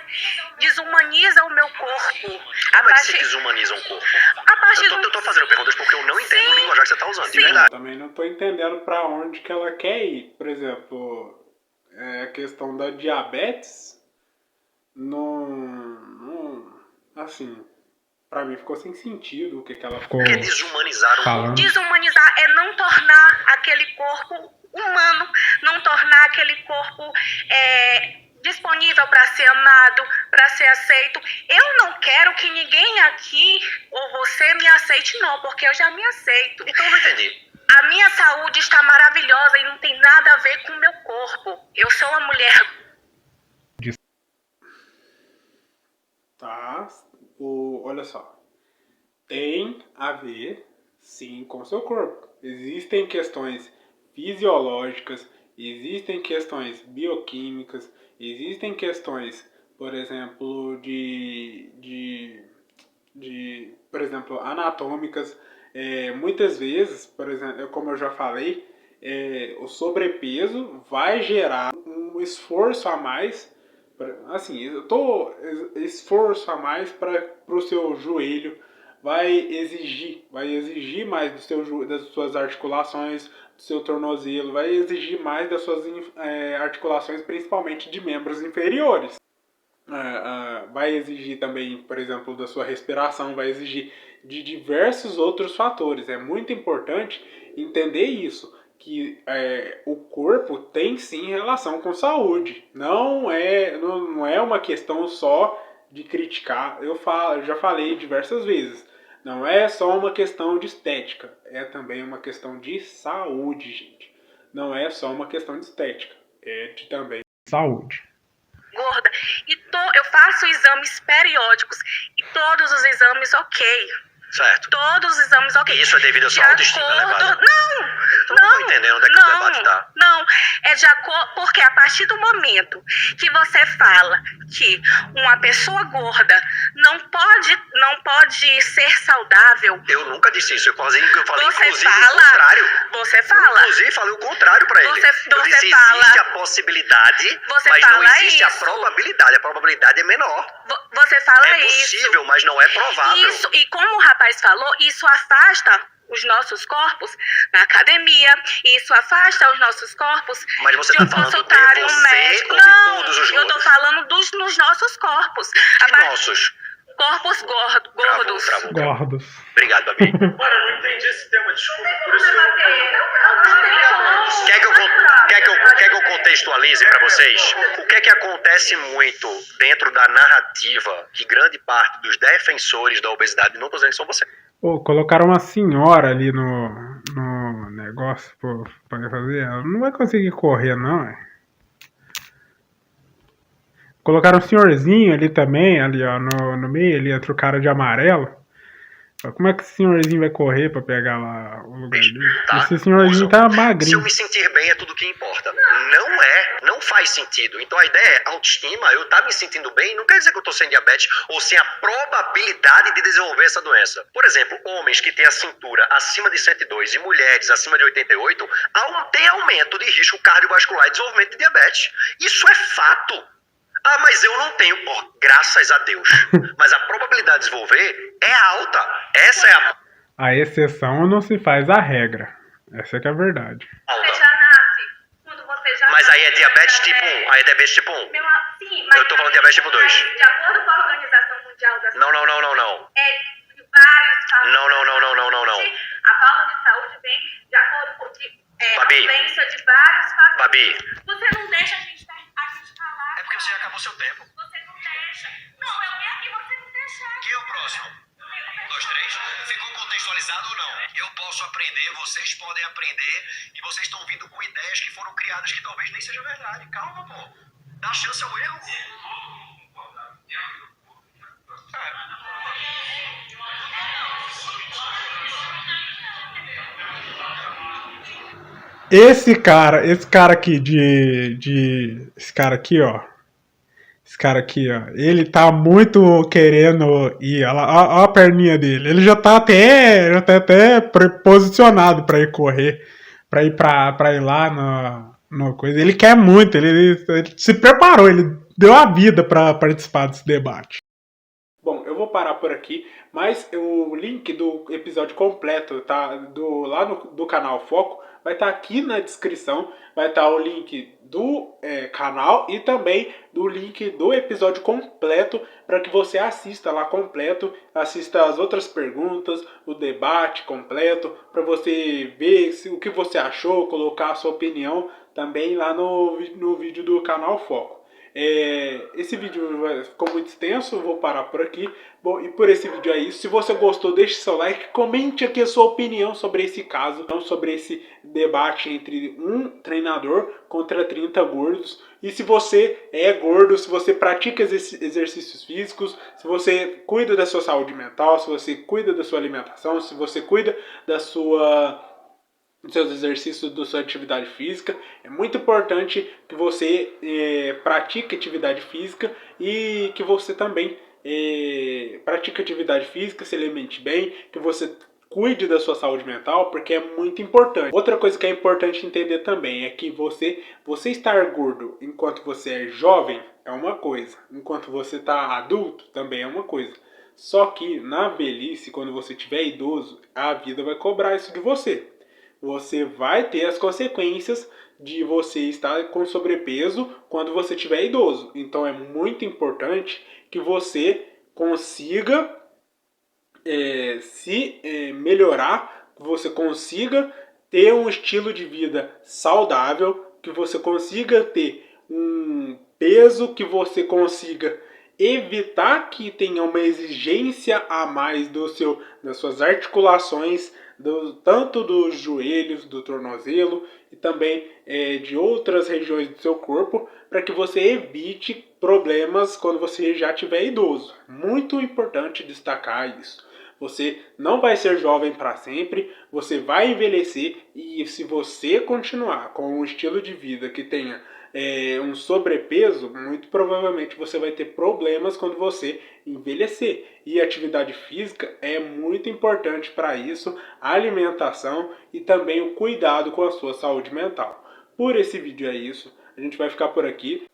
desumaniza o meu corpo. Como é que se desumaniza um corpo? A partir Eu tô fazendo perguntas porque eu não entendo o linguajar que você tá usando, de verdade. Também não tô entendendo pra onde que ela quer ir. Por exemplo, a questão da diabetes, assim, pra mim ficou sem sentido o que ela ficou. O que é desumanizar um corpo? Desumanizar é não tornar aquele corpo humano, não tornar aquele corpo disponível para ser amado, para ser aceito. Eu não quero que ninguém aqui ou você me aceite, não, porque eu já me aceito. Então eu não entendi. A minha saúde está maravilhosa e não tem nada a ver com o meu corpo. Eu sou uma mulher. Tá, olha só. Tem a ver, sim, com o seu corpo. Existem questões fisiológicas, existem questões bioquímicas, existem questões, por exemplo, por exemplo, anatômicas. Muitas vezes, por exemplo, como eu já falei, o sobrepeso vai gerar um esforço a mais. Assim, esforço a mais para o seu joelho, vai exigir mais das suas articulações, do seu tornozelo, vai exigir mais das suas articulações, principalmente de membros inferiores. Vai exigir também, por exemplo, da sua respiração, vai exigir de diversos outros fatores. É muito importante entender isso, que o corpo tem sim relação com saúde. Não é uma questão só de criticar. Eu já falei diversas vezes. Não é só uma questão de estética. É também uma questão de saúde, gente. Não é só uma questão de estética. É de também saúde. Gorda. Eu faço exames periódicos e todos os exames ok. Certo. Todos os exames ok. E isso é devido à sua autoestima elevada? Não, não tô entendendo onde é que o debate tá. Não, é de acordo, porque a partir do momento que você fala que uma pessoa gorda não pode ser saudável. Eu nunca disse isso, eu falei você inclusive fala, o contrário. Você fala. Inclusive falei o contrário pra ele. Eu disse, fala, existe a possibilidade, mas não existe a probabilidade. A probabilidade é menor. Você fala isso. É possível, mas não é provável. Isso, e como o rapaz falou, isso afasta os nossos corpos na academia, isso afasta os nossos corpos mas você de tá falando consultar de um você médico. ou de Não, todos os eu tô falando nos nossos corpos. Nossos? Corpos gordos. Travou. Gordos. Obrigado, Babi. Olha, eu não entendi esse tema, desculpa. Por isso Quer que eu contei contextualize para vocês o que é que acontece muito dentro da narrativa que grande parte dos defensores da obesidade, não tô dizendo que são vocês. Pô, colocaram uma senhora ali no negócio pra fazer. Ela não vai conseguir correr, não, Colocaram um senhorzinho ali também, ali, ó, no meio, ali, entre o cara de amarelo. Como é que esse senhorzinho vai correr pra pegar lá o lugar dele? Tá? Esse senhorzinho tá Se eu magrinho. me sentir bem é tudo que importa. Não faz sentido. Então a ideia é autoestima, eu tá me sentindo bem, não quer dizer que eu tô sem diabetes ou sem a probabilidade de desenvolver essa doença. Por exemplo, homens que têm a cintura acima de 102 e mulheres acima de 88 têm aumento de risco cardiovascular e desenvolvimento de diabetes. Isso é fato. Ah, mas eu não tenho. Oh, graças a Deus. Mas a probabilidade de desenvolver é alta. Essa é A exceção não se faz a regra. Essa que é a verdade. Você já nasce. Quando você já Mas aí é nasce, diabetes já tipo 1. Aí é diabetes tipo 1. Sim, mas Eu tô falando de diabetes tipo 2. De acordo com a Organização Mundial da Saúde. Não. É de vários fatores. Não. A falta de saúde vem de acordo com a Babi. influência de vários fatores. Babi. Você não deixa a gente falar. É porque você já acabou seu tempo. Você não deixa. Não, eu quero que você não deixa. Quem é o próximo? 1, 2, 3. Ficou contextualizado ou não? Eu posso aprender, vocês podem aprender e vocês estão vindo com ideias que foram criadas que talvez nem seja verdade. Calma, pô. Dá chance ao erro. Esse cara aqui esse cara aqui, ó. Esse cara aqui, ó. Ele tá muito querendo ir. Olha a perninha dele. Ele já tá até posicionado pra ir correr. Pra ir lá no coisa. Ele quer muito. Ele se preparou. Ele deu a vida pra participar desse debate. Bom, eu vou parar por aqui. Mas o link do episódio completo, tá? Lá do canal Foco, vai estar aqui na descrição. Vai estar o link do canal e também do link do episódio completo para que você assista lá completo, assista as outras perguntas, o debate completo, para você ver o que você achou, colocar a sua opinião também lá no vídeo do canal Foco. Esse vídeo ficou muito extenso, vou parar por aqui. Bom, e por esse vídeo é isso. Se você gostou, deixe seu like, comente aqui a sua opinião sobre esse caso, sobre esse debate entre um treinador contra 30 gordos. E se você é gordo, se você pratica exercícios físicos, se você cuida da sua saúde mental, se você cuida da sua alimentação, se você cuida dos seus exercícios, da sua atividade física, é muito importante que você pratique atividade física e que você também pratique atividade física, se alimente bem, que você cuide da sua saúde mental, porque é muito importante. Outra coisa que é importante entender também é que você estar gordo enquanto você é jovem é uma coisa, enquanto você está adulto também é uma coisa. Só que na velhice, quando você estiver idoso, a vida vai cobrar isso de você. Você vai ter as consequências de você estar com sobrepeso quando você estiver idoso. Então é muito importante que você consiga melhorar, que você consiga ter um estilo de vida saudável, que você consiga ter um peso, que você consiga evitar que tenha uma exigência a mais das suas articulações, tanto dos joelhos, do tornozelo e também de outras regiões do seu corpo, para que você evite problemas quando você já estiver idoso. Muito importante destacar isso. Você não vai ser jovem para sempre, você vai envelhecer e se você continuar com um estilo de vida que tenha um sobrepeso, muito provavelmente você vai ter problemas quando você envelhecer. E a atividade física é muito importante para isso, a alimentação e também o cuidado com a sua saúde mental. Por esse vídeo é isso, a gente vai ficar por aqui.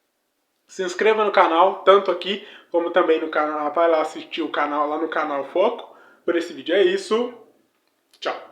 Se inscreva no canal, tanto aqui como também no canal, vai lá assistir o canal lá no canal Foco. Por esse vídeo é isso, tchau!